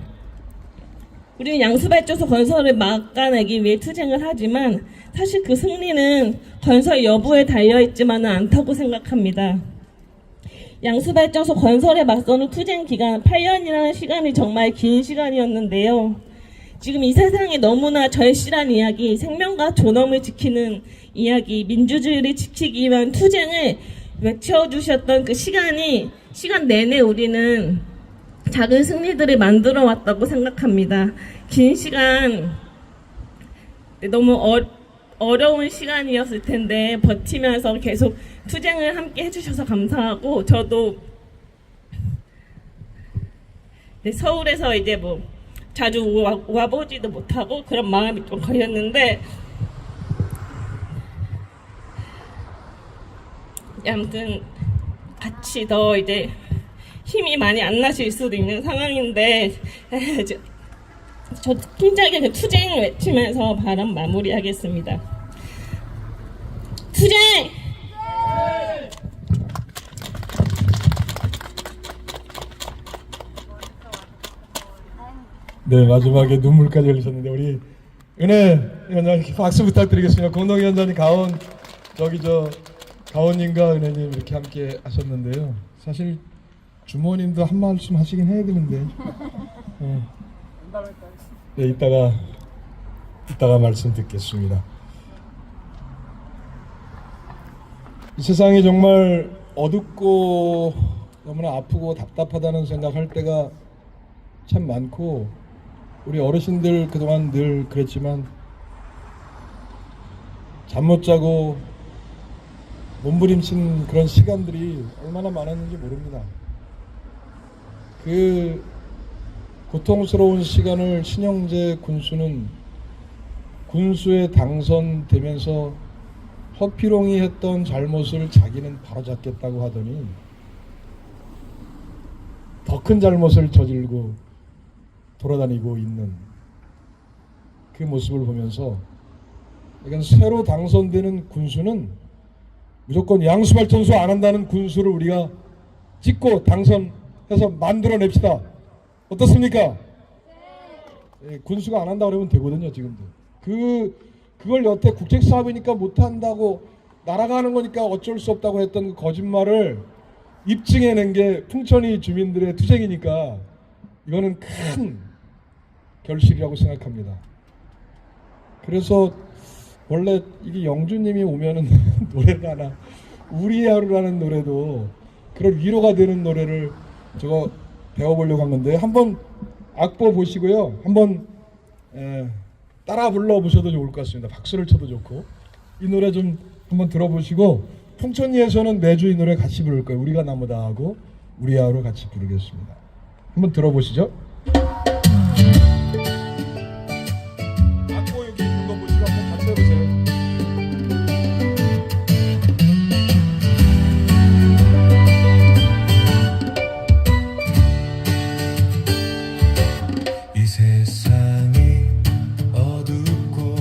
우리는 양수발전소 건설을 막아내기 위해 투쟁을 하지만 사실 그 승리는 건설 여부에 달려있지만은 않다고 생각합니다. 양수발전소 건설에 맞서는 투쟁 기간 8년이라는 시간이 정말 긴 시간이었는데요. 지금 이 세상에 너무나 절실한 이야기, 생명과 존엄을 지키는 이야기, 민주주의를 지키기 위한 투쟁을 외쳐주셨던 그 시간 내내 우리는 작은 승리들을 만들어 왔다고 생각합니다. 긴 시간, 너무 어려운 시간이었을 텐데 버티면서 계속 투쟁을 함께 해주셔서 감사하고, 저도 서울에서 이제 자주 와보지도 못하고 그런 마음이 좀 걸렸는데, 아무튼 같이 더 이제 힘이 많이 안 나실 수도 있는 상황인데 저 힘차게 그 투쟁을 외치면서 발언 마무리하겠습니다. 투쟁! 네, 마지막에 눈물까지 흘리셨는데 우리 은혜 위원장님 박수 부탁드리겠습니다. 공동위원장님 가원님과 은혜님 이렇게 함께 하셨는데요. 사실 주모님도 한 말씀 하시긴 해야 되는데. 네, 이따가 말씀 듣겠습니다. 이 세상이 정말 어둡고 너무나 아프고 답답하다는 생각할 때가 참 많고, 우리 어르신들 그동안 늘 그랬지만 잠 못 자고 몸부림친 그런 시간들이 얼마나 많았는지 모릅니다. 그 고통스러운 시간을 신영재 군수는 군수에 당선되면서 허피롱이 했던 잘못을 자기는 바로잡겠다고 하더니 더 큰 잘못을 저질고 돌아다니고 있는 그 모습을 보면서, 이건 새로 당선되는 군수는 무조건 양수발전소 안 한다는 군수를 우리가 찍고 당선해서 만들어냅시다. 어떻습니까? 네. 군수가 안 한다 그러면 되거든요. 지금도 그걸 여태 국책사업이니까 못한다고, 날아가는 거니까 어쩔 수 없다고 했던 그 거짓말을 입증해낸 게 풍천이 주민들의 투쟁이니까 이거는 큰 결실이라고 생각합니다. 그래서 원래 이게 영주님이 오면은 노래가 하나, 우리의 하루라는 노래도 그런 위로가 되는 노래를 저거 배워보려고 한 건데, 한번 악보 보시고요, 한번 따라 불러보셔도 좋을 것 같습니다. 박수를 쳐도 좋고. 이 노래 좀 한번 들어보시고, 풍천리에서는 매주 이 노래 같이 부를 거예요. 우리가 나무다 하고 우리의 하루 같이 부르겠습니다. 한번 들어보시죠. 악보 여기 있는 거 보시고 한번 같이 해보세요. 이 세상이 어둡고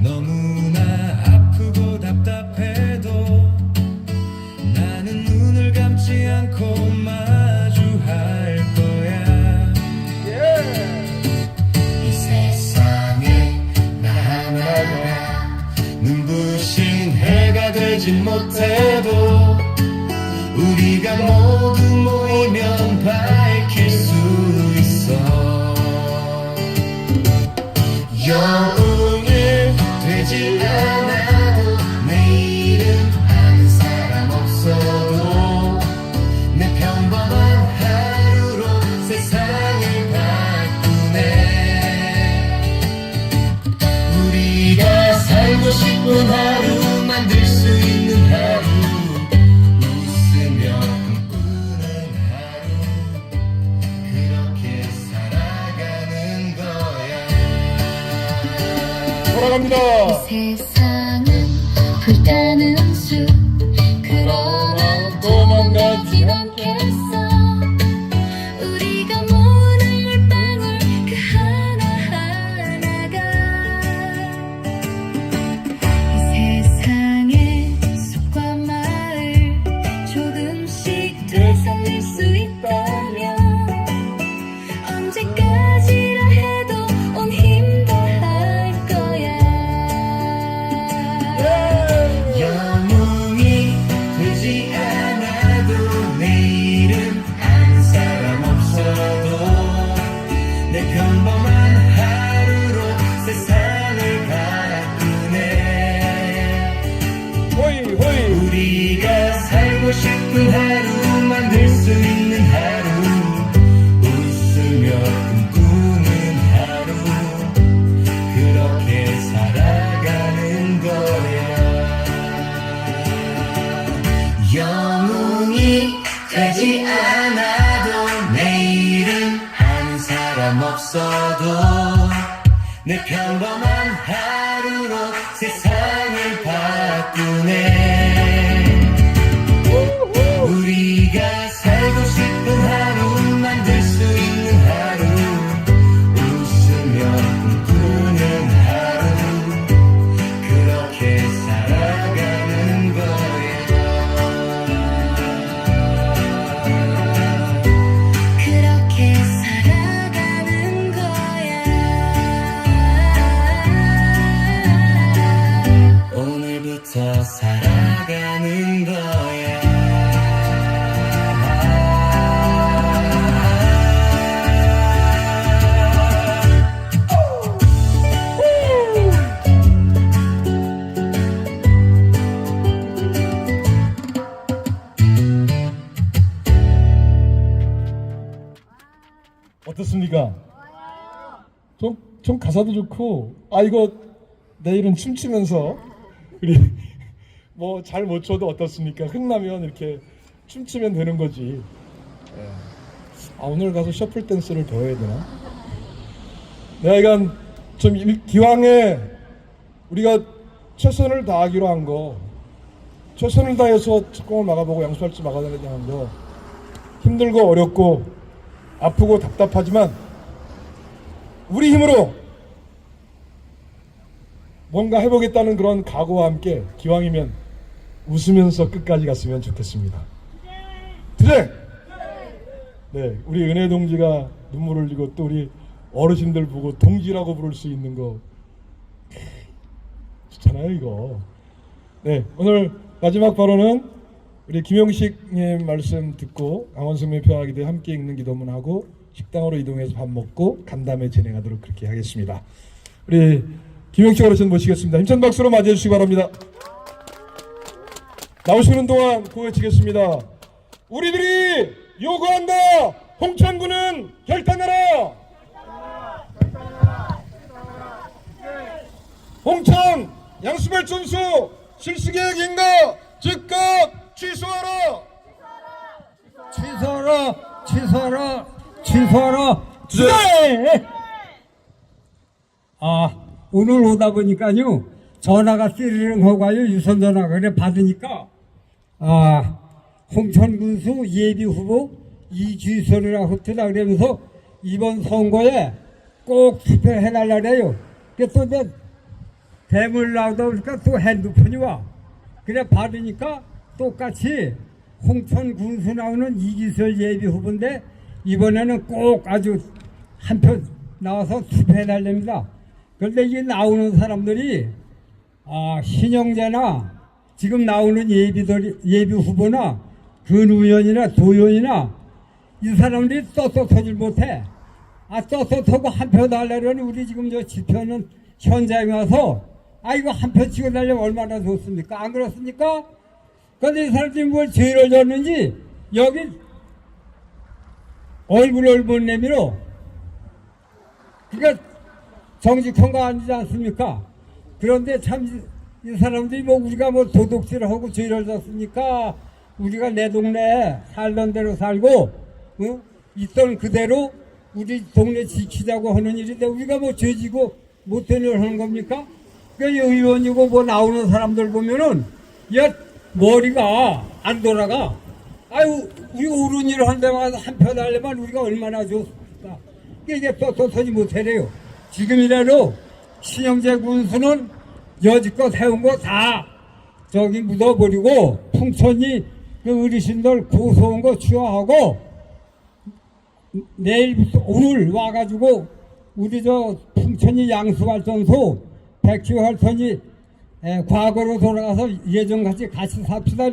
너무나 아프고 답답해도 나는 눈을 감지 않고 마주할 거야. 이 세상에 나 하나 눈부신 해가 되진 못해도 우리가 모두 모이면 밝힐 수 있어. 영웅이 되지 않아도 내일은 아는 사람 없어도 내 평범한 하루로 세상을 바꾸네. 우리가 살고 싶은 하루, 만들 수 있는 하루, 웃으며 꿈꾸는 하루, 그렇게 살아가는 거야. 돌아갑니다. 세상은 불타는 숲, 그러나 도망가지 않겠어. 우리가 모으는 물방울 그 하나하나가 이 세상의 숲과 마을 조금씩 되살릴 수 있다면 언제까지라 해도 온 힘 다할 거야. 영웅이 되지 않아도 내일은 아는 사람 없어도 내 평범한 하루로 세상을 바꾸네. 호이 호이. 우리가 살고 싶은 하루, 만들 수 있는 하루, 웃으며 꿈꾸는 하루, 그렇게 살아가는 거야. 영웅이 되지 않아도 내일은 아는 사람 없어도 내 평범한 하루로 세상을 바꾸네. 우리가 살고 싶은 하루, 만들 수 있는 하루, 웃으며 나가는 거야. 어떻습니까? 좀 가사도 좋고, 이거 내일은 춤추면서 우리 뭐 잘 못 춰도 어떻습니까? 흥나면 이렇게 춤추면 되는 거지. 오늘 가서 셔플 댄스를 더 해야 되나? 내가 이건 좀 기왕에 우리가 최선을 다하기로 한 거, 최선을 다해서 특공을 막아보고 양수할지 막아내야 하는 거, 힘들고 어렵고 아프고 답답하지만 우리 힘으로 뭔가 해보겠다는 그런 각오와 함께 기왕이면 웃으면서 끝까지 갔으면 좋겠습니다. 투쟁! 네, 우리 은혜 동지가 눈물을 흘리고 또 우리 어르신들 보고 동지라고 부를 수 있는 거 좋잖아요, 이거. 네, 오늘 마지막 발언은 우리 김용식님 말씀 듣고 강원성명 평화기도에 함께 읽는 기도문하고 식당으로 이동해서 밥 먹고 간담회 진행하도록 그렇게 하겠습니다. 우리 김용식 어르신 모시겠습니다. 힘찬 박수로 맞이해 주시기 바랍니다. 나오시는 동안 구호외치겠습니다. 우리들이 요구한다. 홍천군은 결단하라. 홍천 양수발전소 실시계획 인가 즉각 취소하라. 취소하라. 네. 오늘 오다 보니까요 전화가 띠르릉하고요 유선 전화가 그래 받으니까 홍천군수 예비 후보 이주선이라고 했더라. 그러면서 이번 선거에 꼭 투표해달라 그래요. 또 이제 대물 나오다 보니까 또 핸드폰이 와. 그래 받으니까 똑같이 홍천군수 나오는 이기설 예비 후보인데 이번에는 꼭 아주 한 표 나와서 투표해달랍니다. 그런데 이게 나오는 사람들이 신영재나 지금 나오는 예비 후보나 근의원이나 도의원이나 이 사람들이 떳떳하지 못해. 떳떳하고 한 표 달라려니 우리 지금 저 지표는 현장에 와서 이거 한 표 치고 달려면 얼마나 좋습니까? 안 그렇습니까? 그런데 이 사람들이 뭘 죄를 졌는지 여기 얼굴을 못 내밀어. 그러니까 정직한 거 아니지 않습니까? 그런데 참 이 사람들이 뭐 우리가 뭐 도둑질을 하고 죄를 졌습니까? 우리가 내 동네에 살던 대로 살고 있던 그대로 우리 동네 지키자고 하는 일인데 우리가 뭐 죄지고 못된 일을 하는 겁니까? 그러니까 의원이고 뭐 나오는 사람들 보면은 야 머리가 안 돌아가. 우리 옳은 일을 한 데마다 한 표 달래면 우리가 얼마나 좋습니까? 이게 떳떳하지 못해래요. 지금이라도 신영재 군수는 여지껏 해온 거 다 저기 묻어버리고 풍천이 그 어르신들 고소한 거 취하하고 내일부터 오늘 와가지고 우리 저 풍천이 양수발전소 백지활턴이 과거로 돌아가서 예전같이 같이 삽시다.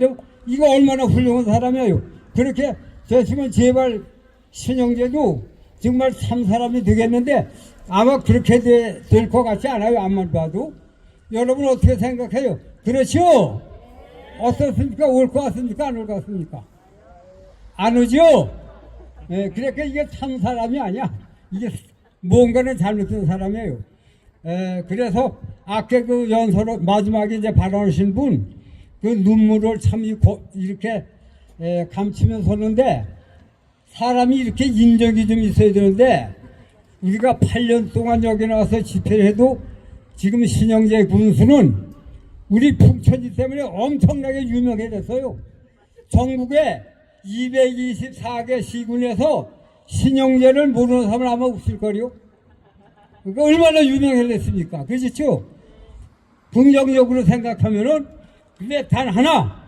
이거 얼마나 훌륭한 사람이에요. 그렇게 됐으면 제발 신영재도 정말 참 사람이 되겠는데 아마 그렇게 될 것 같지 않아요. 암만 봐도. 여러분 어떻게 생각해요? 그렇죠? 어떻습니까? 올 것 같습니까? 안 올 것 같습니까? 안 오죠? 그러니까 이게 참 사람이 아니야. 이게 뭔가는 잘못된 사람이에요. 그래서 아까 그 연설로 마지막에 이제 발언하신 분 그 눈물을 참 이렇게 감추면서 하는데 사람이 이렇게 인정이 좀 있어야 되는데 우리가 8년 동안 여기 나와서 집회를 해도 지금 신영재 군수는 우리 풍천지 때문에 엄청나게 유명해졌어요. 전국에 224개 시군에서 신영재를 모르는 사람은 아마 없을 거요. 그러니까 얼마나 유명해졌습니까? 그렇죠? 긍정적으로 생각하면은 근데 단 하나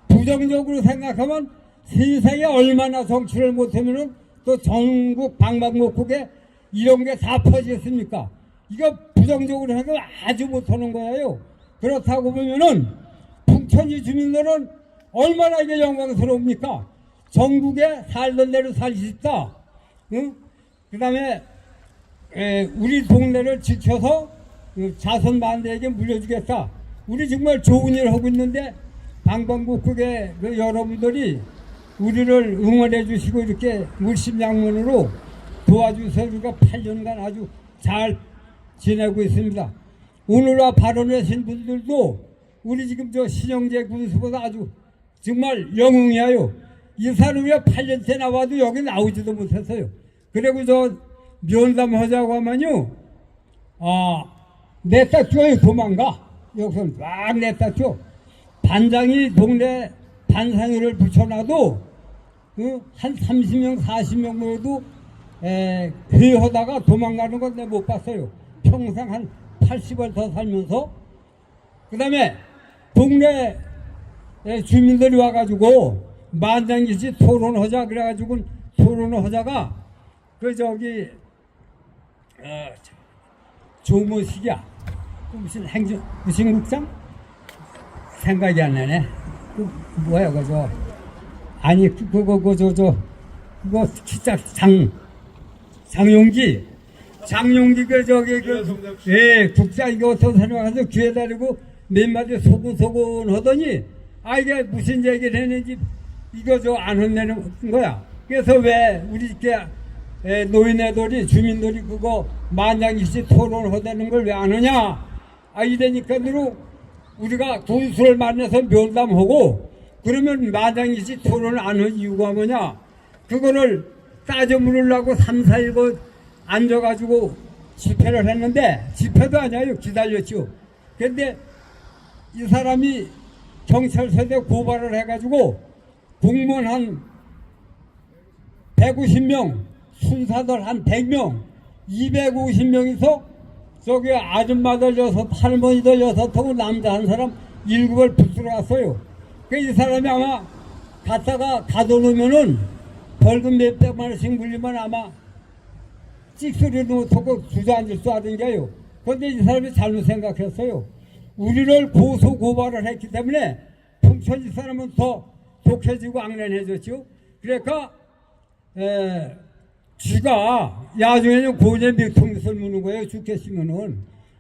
부정적으로 생각하면 세상에 얼마나 정치를 못하면은 또 전국 방방곡곡에 이런 게 다 퍼지겠습니까? 이거 부정적으로 생각하면 아주 못하는 거예요. 그렇다고 보면은 풍천지 주민들은 얼마나 이게 영광스러웁니까? 전국에 살던 대로 살기 싶다. 응? 그 다음에 우리 동네를 지켜서 자손 만대에게 물려주겠다. 우리 정말 좋은 일을 하고 있는데 방방곡곡에 여러분들이 우리를 응원해 주시고 이렇게 물심양면으로 도와주셔서 우리가 8년간 아주 잘 지내고 있습니다. 오늘과 발언하신 분들도 우리 지금 저 신영재 군수보다 아주 정말 영웅이에요. 이 사람이가 8년째 나와도 여기 나오지도 못했어요. 그리고 저 면담하자고 하면요, 냈다 뛰어요. 도망가. 여기서 막 냈다 뛰어. 반장이 동네 반상회를 붙여놔도 한 30명 40명 모여도 회의하다가 도망가는 건 내가 못 봤어요. 평생 한 80을 더 살면서. 그 다음에 동네 주민들이 와가지고 만장일치 토론하자 그래가지고 토론을 하자가 그 저기 조모식이야. 무슨 무슨 국장? 생각이 안 나네. 그 뭐야 그저 아니 그거 진짜 장용기 그 저기 국장 이거 어떤 사람 가서 귀에 다리고 몇 마디 소곤소곤 하더니 이게 무슨 얘기를 했는지 이거 저 안 혼내는 거야. 그래서 왜 우리 이렇게 노인네들이 주민들이 그거 만장일치 토론을 하다는 걸 왜 안 하냐? 이러니까로 우리가 군수를 만나서 면담하고 그러면 만장일치 토론을 안 한 이유가 뭐냐? 그거를 따져 물으려고 3, 4일 앉아가지고 집회를 했는데 집회도 아니에요. 기다렸죠. 그런데 이 사람이 경찰서에 고발을 해가지고 공무원 한 150명, 순사들 한 100명, 250명이서 저기 아줌마들 6, 할머니들 6하고 남자 한 사람 7을 붙들어 갔어요. 이 사람이 아마 갔다가 가둬놓으면은 벌금 몇 백만 원씩 물리면 아마 찍소리도 못하고 주저앉을 수 있는 게요. 그런데 이 사람이 잘못 생각했어요. 우리를 고소 고발을 했기 때문에 풍천지 사람은 더 독해지고 악랄해졌죠. 그러니까 쥐가 야중에는 고제 몇통을 무는 거예요. 죽겠으면은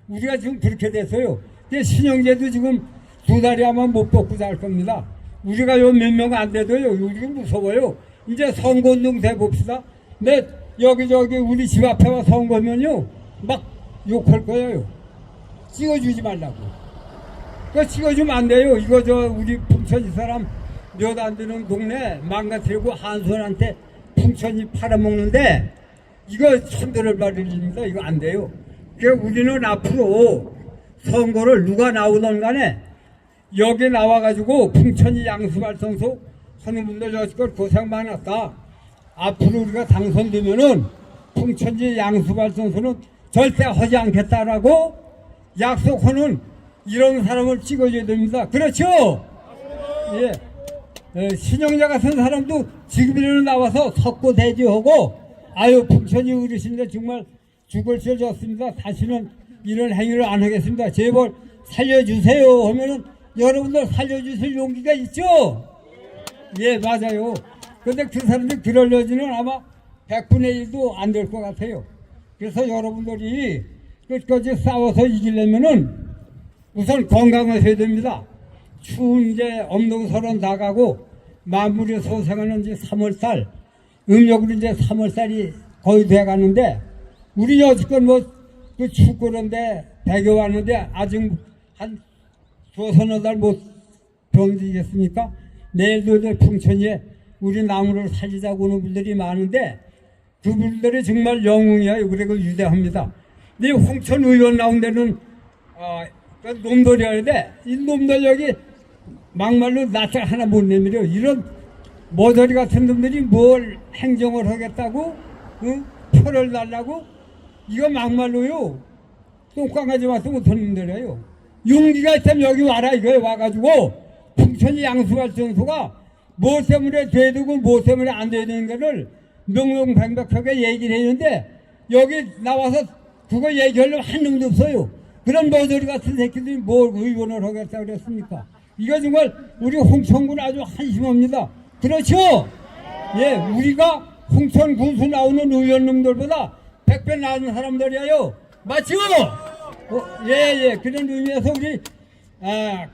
우리가 지금 그렇게 됐어요. 근데 신영재도 지금 2달이 아마 못 벗고 잘 겁니다. 우리가 요 몇 명 안 돼도요. 우리가 무서워요. 이제 선거운동 해봅시다. 근데 여기저기 우리 집 앞에 와 선거면요 막 욕할 거예요. 찍어주지 말라고. 그거 찍어주면 안 돼요. 이거 저 우리 풍천지 사람 몇 안 되는 동네 망가뜨리고 한손한테 풍천이 팔아먹는데 이거 천들을 말입니다. 이거 안 돼요. 그러니까 우리는 앞으로 선거를 누가 나오던 간에 여기 나와가지고 풍천이 양수발전소 하는 분들 여지껏 고생 많았다. 앞으로 우리가 당선되면은 풍천지 양수발전소는 절대 하지 않겠다라고 약속하는 이런 사람을 찍어줘야 됩니다. 그렇죠? 예. 신영자 같은 사람도 지금이라도 나와서 석고대지하고 풍천이 어르신데 정말 죽을 죄 졌습니다. 다시는 이런 행위를 안 하겠습니다. 제발 살려주세요 하면은 여러분들 살려주실 용기가 있죠? 예, 맞아요. 근데 그 사람들이 그러려지는 아마 100분의 1도 안 될 것 같아요. 그래서 여러분들이 끝까지 싸워서 이기려면은 우선 건강하셔야 됩니다. 추운 이제 엄동설은 나가고 마무리 소생하는 이제 3월달, 음력으로 이제 3월달이 거의 돼 가는데, 우리 여지껏 그 축구는데 배겨 왔는데 아직 한 2-3달 못 병지겠습니까? 내일도 이제 풍천에 우리 나무를 살리자고 오는 분들이 많은데, 그분들이 정말 영웅이에요. 그리고 위대합니다. 근데 홍천 의원 나온 데는, 놈들이어야 돼. 이 놈들 여기 막말로 낯을 하나 못 내밀어. 이런 모조리 같은 놈들이 뭘 행정을 하겠다고? 표를 달라고? 이거 막말로요. 똥강아지 와서 못하는 놈들이에요. 용기가 있다면 여기 와라 이거에 와가지고 풍천이 양수발전소가 뭐 때문에 돼야 되고 뭐 때문에 안 돼야 되는 거를 명명백백하게 얘기를 했는데 여기 나와서 그거 얘기하려면 한 놈도 없어요. 그런 모조리 같은 새끼들이 뭘 의원을 하겠다고 그랬습니까? 이거 정말 우리 홍천군 아주 한심합니다. 그렇죠? 예, 우리가 홍천 군수 나오는 의원님들보다 100배 나은 사람들이에요. 맞죠? 예. 그런 의미에서 우리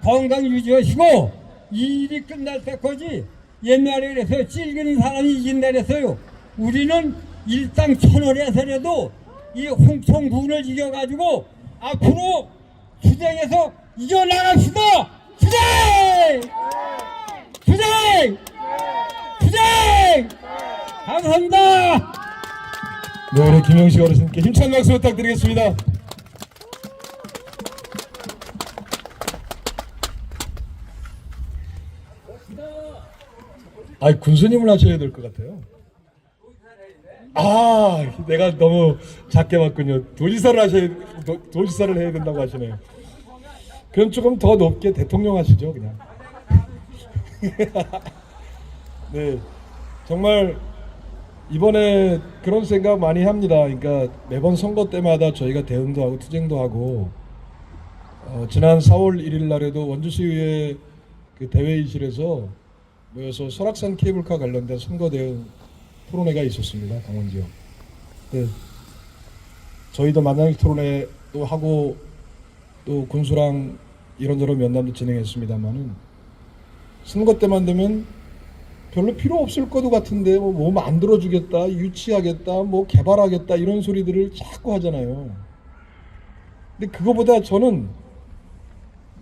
건강 유지하시고 이 일이 끝날 때까지 옛날에 그래서 찔기는 사람이 이긴다 그랬어요. 우리는 일당 1,000원에서라도 이 홍천군을 이겨가지고 앞으로 투쟁에서 이겨나갑시다. 투쟁! 감사합니다. 네, 우리 김영식 어르신께 힘찬 박수 부탁드리겠습니다. 군수님을 하셔야 될 것 같아요. 내가 너무 작게 봤군요. 도지사를 해야 된다고 하시네요. 그럼 조금 더 높게 대통령 하시죠, 그냥. 네, 정말 이번에 그런 생각 많이 합니다. 그러니까 매번 선거 때마다 저희가 대응도 하고 투쟁도 하고, 지난 4월 1일 날에도 원주시의회 그 대회의실에서 모여서 설악산 케이블카 관련된 선거 대응 토론회가 있었습니다. 강원 지역. 네, 저희도 만나기 토론회도 하고 또 군수랑 이런저런 면담도 진행했습니다만은 선거 때만 되면 별로 필요 없을 것도 같은데 뭐 만들어주겠다, 유치하겠다, 뭐 개발하겠다 이런 소리들을 자꾸 하잖아요. 근데 그거보다 저는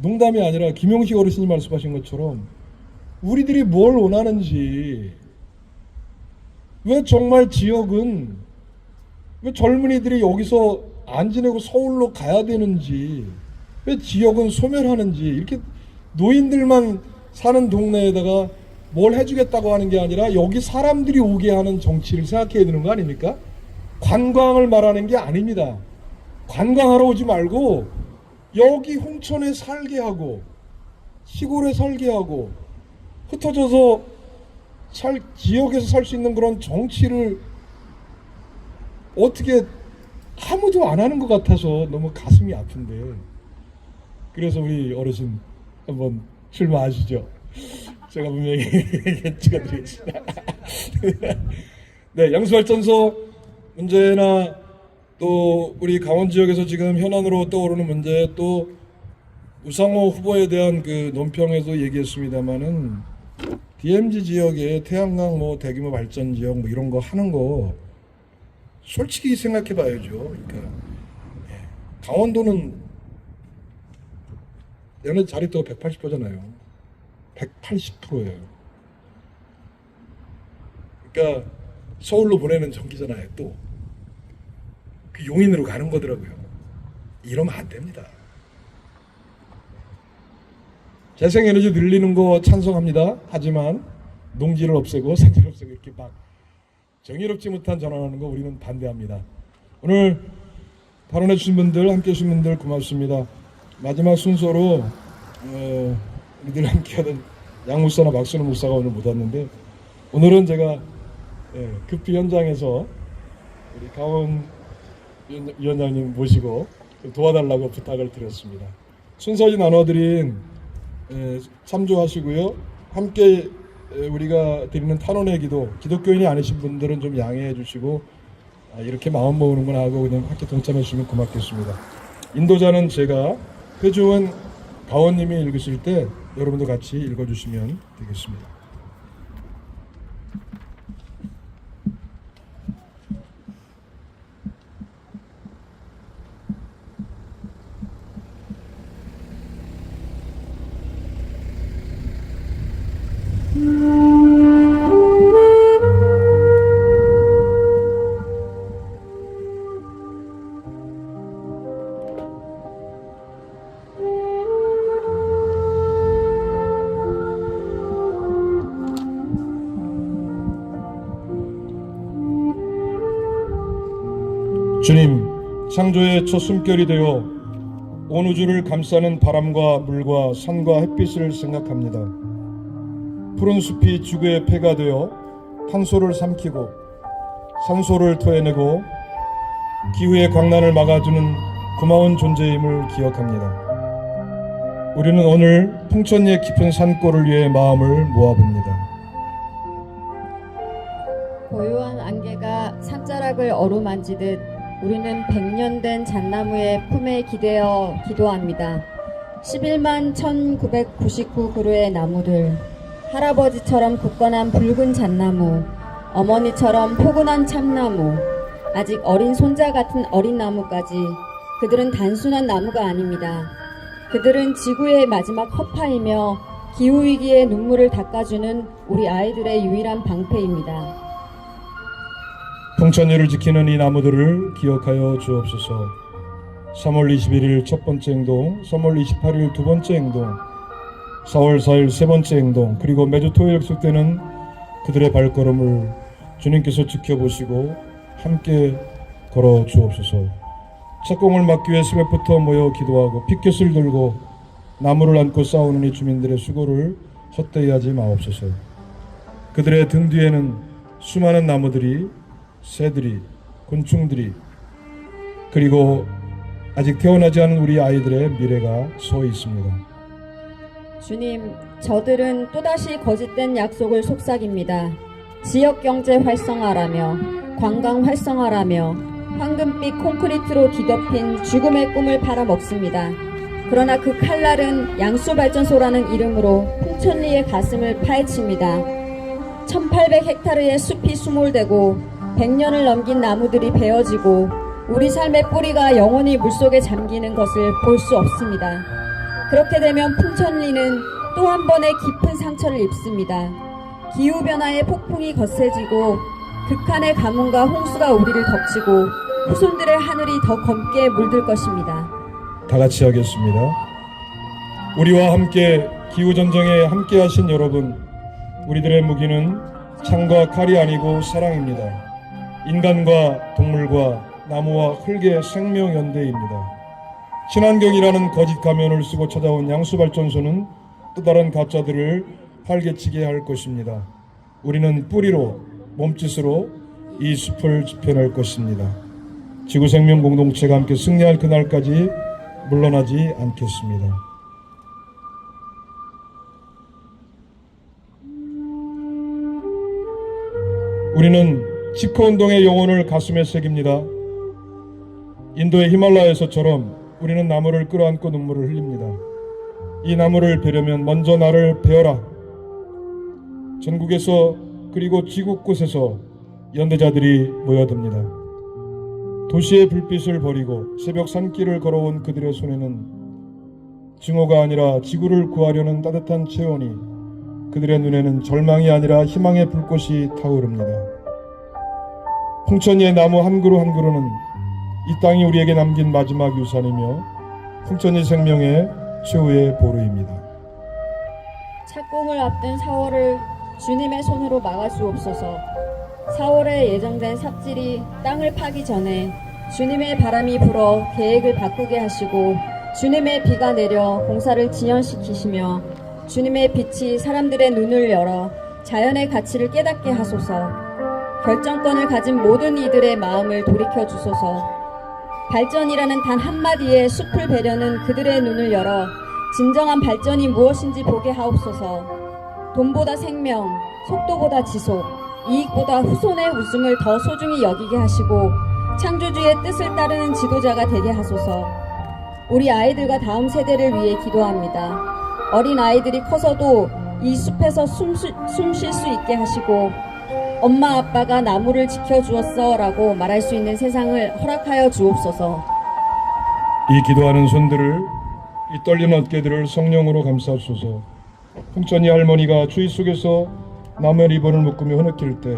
농담이 아니라 김용식 어르신이 말씀하신 것처럼 우리들이 뭘 원하는지, 왜 정말 지역은 왜 젊은이들이 여기서 안 지내고 서울로 가야 되는지, 왜 지역은 소멸하는지, 이렇게 노인들만 사는 동네에다가 뭘 해주겠다고 하는 게 아니라 여기 사람들이 오게 하는 정치를 생각해야 되는 거 아닙니까? 관광을 말하는 게 아닙니다. 관광하러 오지 말고 여기 홍천에 살게 하고 시골에 살게 하고 흩어져서 지역에서 살 수 있는 그런 정치를 어떻게 아무도 안 하는 것 같아서 너무 가슴이 아픈데, 그래서 우리 어르신 한번 출마하시죠. 제가 분명히 찍어드리겠습니다. 네, 양수발전소 문제나 또 우리 강원 지역에서 지금 현안으로 떠오르는 문제, 또 우상호 후보에 대한 그 논평에서 얘기했습니다마는 DMZ 지역에 태양광 뭐 대규모 발전 지역 뭐 이런 거 하는 거 솔직히 생각해 봐야죠. 그러니까 강원도는 연애 자립도가 180%잖아요. 180%예요. 그러니까 서울로 보내는 전기잖아요. 또 그 용인으로 가는 거더라고요. 이러면 안 됩니다. 재생에너지 늘리는 거 찬성합니다. 하지만 농지를 없애고 산지를 없애고 이렇게 막 정의롭지 못한 전환하는 거 우리는 반대합니다. 오늘 발언해 주신 분들, 함께 해주신 분들 고맙습니다. 마지막 순서로 우리들 함께하는 양목사나 박순호 목사가 오늘 못 왔는데, 오늘은 제가 급히 현장에서 우리 강원 위원장님 모시고 도와달라고 부탁을 드렸습니다. 순서지 나눠드린 참조하시고요. 함께 우리가 드리는 탄원의 기도, 기독교인이 아니신 분들은 좀 양해해 주시고 이렇게 마음 모으는구나 하고 그냥 함께 동참해 주시면 고맙겠습니다. 인도자는 제가, 회주은 가원님이 읽으실 때 여러분도 같이 읽어주시면 되겠습니다. 주님, 창조의 첫 숨결이 되어 온 우주를 감싸는 바람과 물과 산과 햇빛을 생각합니다. 푸른 숲이 지구의 폐가 되어 탄소를 삼키고 산소를 토해내고 기후의 광란을 막아주는 고마운 존재임을 기억합니다. 우리는 오늘 풍천리의 깊은 산골을 위해 마음을 모아봅니다. 고요한 안개가 산자락을 어루만지듯 우리는 100년 된 잣나무의 품에 기대어 기도합니다. 11만 1999그루의 나무들, 할아버지처럼 굳건한 붉은 잣나무, 어머니처럼 포근한 참나무, 아직 어린 손자 같은 어린 나무까지 그들은 단순한 나무가 아닙니다. 그들은 지구의 마지막 허파이며 기후위기의 눈물을 닦아주는 우리 아이들의 유일한 방패입니다. 풍천리를 지키는 이 나무들을 기억하여 주옵소서. 3월 21일 첫 번째 행동, 3월 28일 두 번째 행동, 4월 4일 세 번째 행동, 그리고 매주 토요일 약속되는 그들의 발걸음을 주님께서 지켜보시고 함께 걸어 주옵소서. 착공을 막기 위해 새벽부터 모여 기도하고 피켓을 들고 나무를 안고 싸우는 이 주민들의 수고를 헛되이 하지 마옵소서. 그들의 등 뒤에는 수많은 나무들이, 새들이, 곤충들이, 그리고 아직 태어나지 않은 우리 아이들의 미래가 서 있습니다. 주님, 저들은 또다시 거짓된 약속을 속삭입니다. 지역경제 활성화라며, 관광 활성화라며, 황금빛 콘크리트로 뒤덮인 죽음의 꿈을 팔아먹습니다. 그러나 그 칼날은 양수발전소라는 이름으로 풍천리의 가슴을 파헤칩니다. 1800헥타르의 숲이 수몰되고 100년을 넘긴 나무들이 베어지고 우리 삶의 뿌리가 영원히 물속에 잠기는 것을 볼 수 없습니다. 그렇게 되면 풍천리는 또 한 번의 깊은 상처를 입습니다. 기후변화의 폭풍이 거세지고 극한의 가뭄과 홍수가 우리를 덮치고 후손들의 하늘이 더 검게 물들 것입니다. 다 같이 하겠습니다. 우리와 함께 기후전쟁에 함께 하신 여러분, 우리들의 무기는 창과 칼이 아니고 사랑입니다. 인간과 동물과 나무와 흙의 생명연대입니다. 친환경이라는 거짓 가면을 쓰고 찾아온 양수발전소는 또 다른 가짜들을 활개치게 할 것입니다. 우리는 뿌리로, 몸짓으로 이 숲을 지켜낼 것입니다. 지구생명 공동체가 함께 승리할 그날까지 물러나지 않겠습니다. 우리는 지코운동의 영혼을 가슴에 새깁니다. 인도의 히말라야에서처럼 우리는 나무를 끌어안고 눈물을 흘립니다. 이 나무를 베려면 먼저 나를 베어라. 전국에서 그리고 지구 곳에서 연대자들이 모여듭니다. 도시의 불빛을 버리고 새벽 산길을 걸어온 그들의 손에는 증오가 아니라 지구를 구하려는 따뜻한 체온이, 그들의 눈에는 절망이 아니라 희망의 불꽃이 타오릅니다. 풍천리의 나무 한 그루 한 그루는 이 땅이 우리에게 남긴 마지막 유산이며 풍천리 생명의 최후의 보루입니다. 착공을 앞둔 4월을 주님의 손으로 막아주옵소서. 4월에 예정된 삽질이 땅을 파기 전에 주님의 바람이 불어 계획을 바꾸게 하시고 주님의 비가 내려 공사를 지연시키시며 주님의 빛이 사람들의 눈을 열어 자연의 가치를 깨닫게 하소서. 결정권을 가진 모든 이들의 마음을 돌이켜 주소서. 발전이라는 단 한마디에 숲을 베려는 그들의 눈을 열어 진정한 발전이 무엇인지 보게 하옵소서. 돈보다 생명, 속도보다 지속, 이익보다 후손의 웃음을 더 소중히 여기게 하시고 창조주의 뜻을 따르는 지도자가 되게 하소서. 우리 아이들과 다음 세대를 위해 기도합니다. 어린 아이들이 커서도 이 숲에서 숨 쉴 수 있게 하시고 엄마 아빠가 나무를 지켜주었어 라고 말할 수 있는 세상을 허락하여 주옵소서. 이 기도하는 손들을, 이 떨리는 어깨들을 성령으로 감싸주소서. 풍천리 할머니가 추위 속에서 남의 리본을 묶으며 흐느낄 때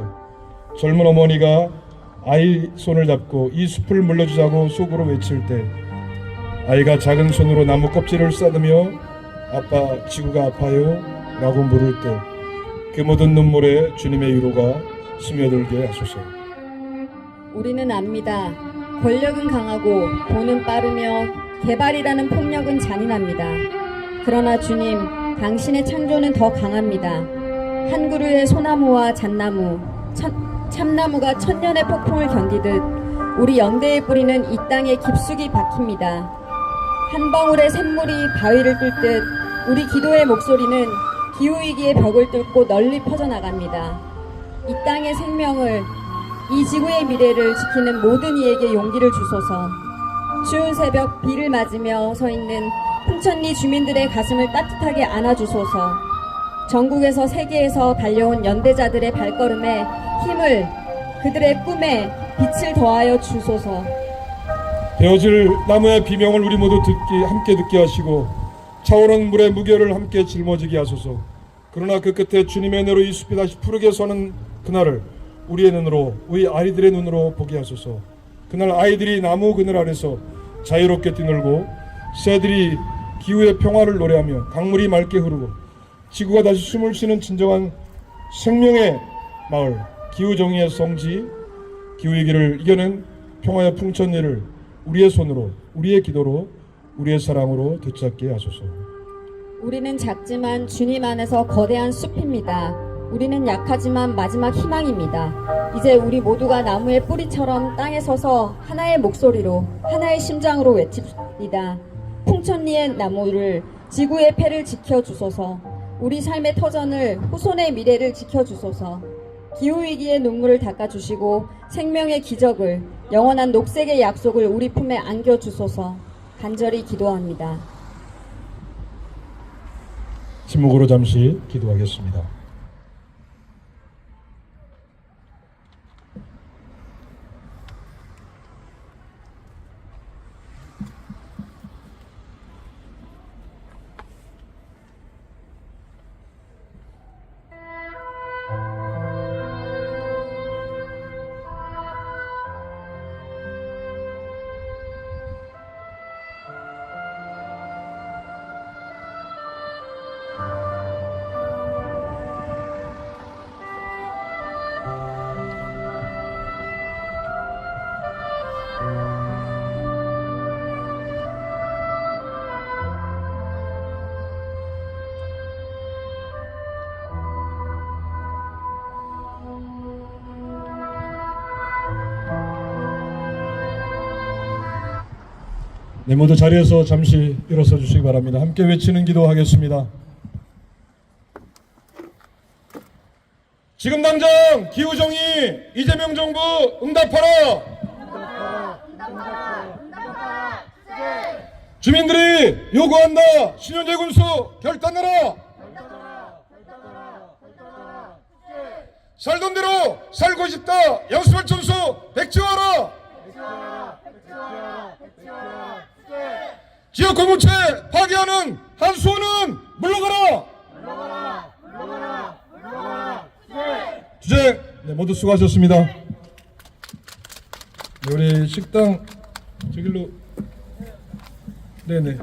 젊은 어머니가 아이 손을 잡고 이 숲을 물려주자고 속으로 외칠 때 아이가 작은 손으로 나무 껍질을 싸드며 아빠 지구가 아파요 라고 물을 때 그 모든 눈물에 주님의 위로가 스며들게 하소서. 우리는 압니다. 권력은 강하고 돈은 빠르며 개발이라는 폭력은 잔인합니다. 그러나 주님, 당신의 창조는 더 강합니다. 한 그루의 소나무와 잣나무, 참나무가 천년의 폭풍을 견디듯 우리 연대의 뿌리는 이 땅에 깊숙이 박힙니다. 한 방울의 샘물이 바위를 뚫듯 우리 기도의 목소리는 기후위기의 벽을 뚫고 널리 퍼져나갑니다. 이 땅의 생명을, 이 지구의 미래를 지키는 모든 이에게 용기를 주소서. 추운 새벽 비를 맞으며 서 있는 풍천리 주민들의 가슴을 따뜻하게 안아주소서. 전국에서 세계에서 달려온 연대자들의 발걸음에 힘을, 그들의 꿈에 빛을 더하여 주소서. 베어질 나무의 비명을 우리 모두 함께 듣게 하시고 차오른 물의 무게를 함께 짊어지게 하소서. 그러나 그 끝에 주님의 은혜로 이 숲이 다시 푸르게 서는 그날을 우리의 눈으로, 우리 아이들의 눈으로 보게 하소서. 그날 아이들이 나무 그늘 아래서 자유롭게 뛰놀고 새들이 기후의 평화를 노래하며 강물이 맑게 흐르고 지구가 다시 숨을 쉬는 진정한 생명의 마을, 기후정의의 성지, 기후위기를 이겨낸 평화의 풍천리를 우리의 손으로, 우리의 기도로, 우리의 사랑으로 되찾게 하소서. 우리는 작지만 주님 안에서 거대한 숲입니다. 우리는 약하지만 마지막 희망입니다. 이제 우리 모두가 나무의 뿌리처럼 땅에 서서 하나의 목소리로, 하나의 심장으로 외칩니다. 풍천리의 나무를, 지구의 폐를 지켜주소서. 우리 삶의 터전을, 후손의 미래를 지켜주소서. 기후위기의 눈물을 닦아주시고 생명의 기적을, 영원한 녹색의 약속을 우리 품에 안겨주소서. 간절히 기도합니다. 침묵으로 잠시 기도하겠습니다. 네, 모두 자리에서 잠시 일어서 주시기 바랍니다. 함께 외치는 기도하겠습니다. 지금 당장 기후정의 이재명 정부 응답하라! 주민들이 요구한다! 신현재 군수 결단하라! 살던 대로 살고 싶다! 영수발전소 백지화하라! 지역 공동체 파괴하는 한수호는 물러가라! 주제, 네, 모두 수고하셨습니다. 네, 우리 식당 저길로, 네네.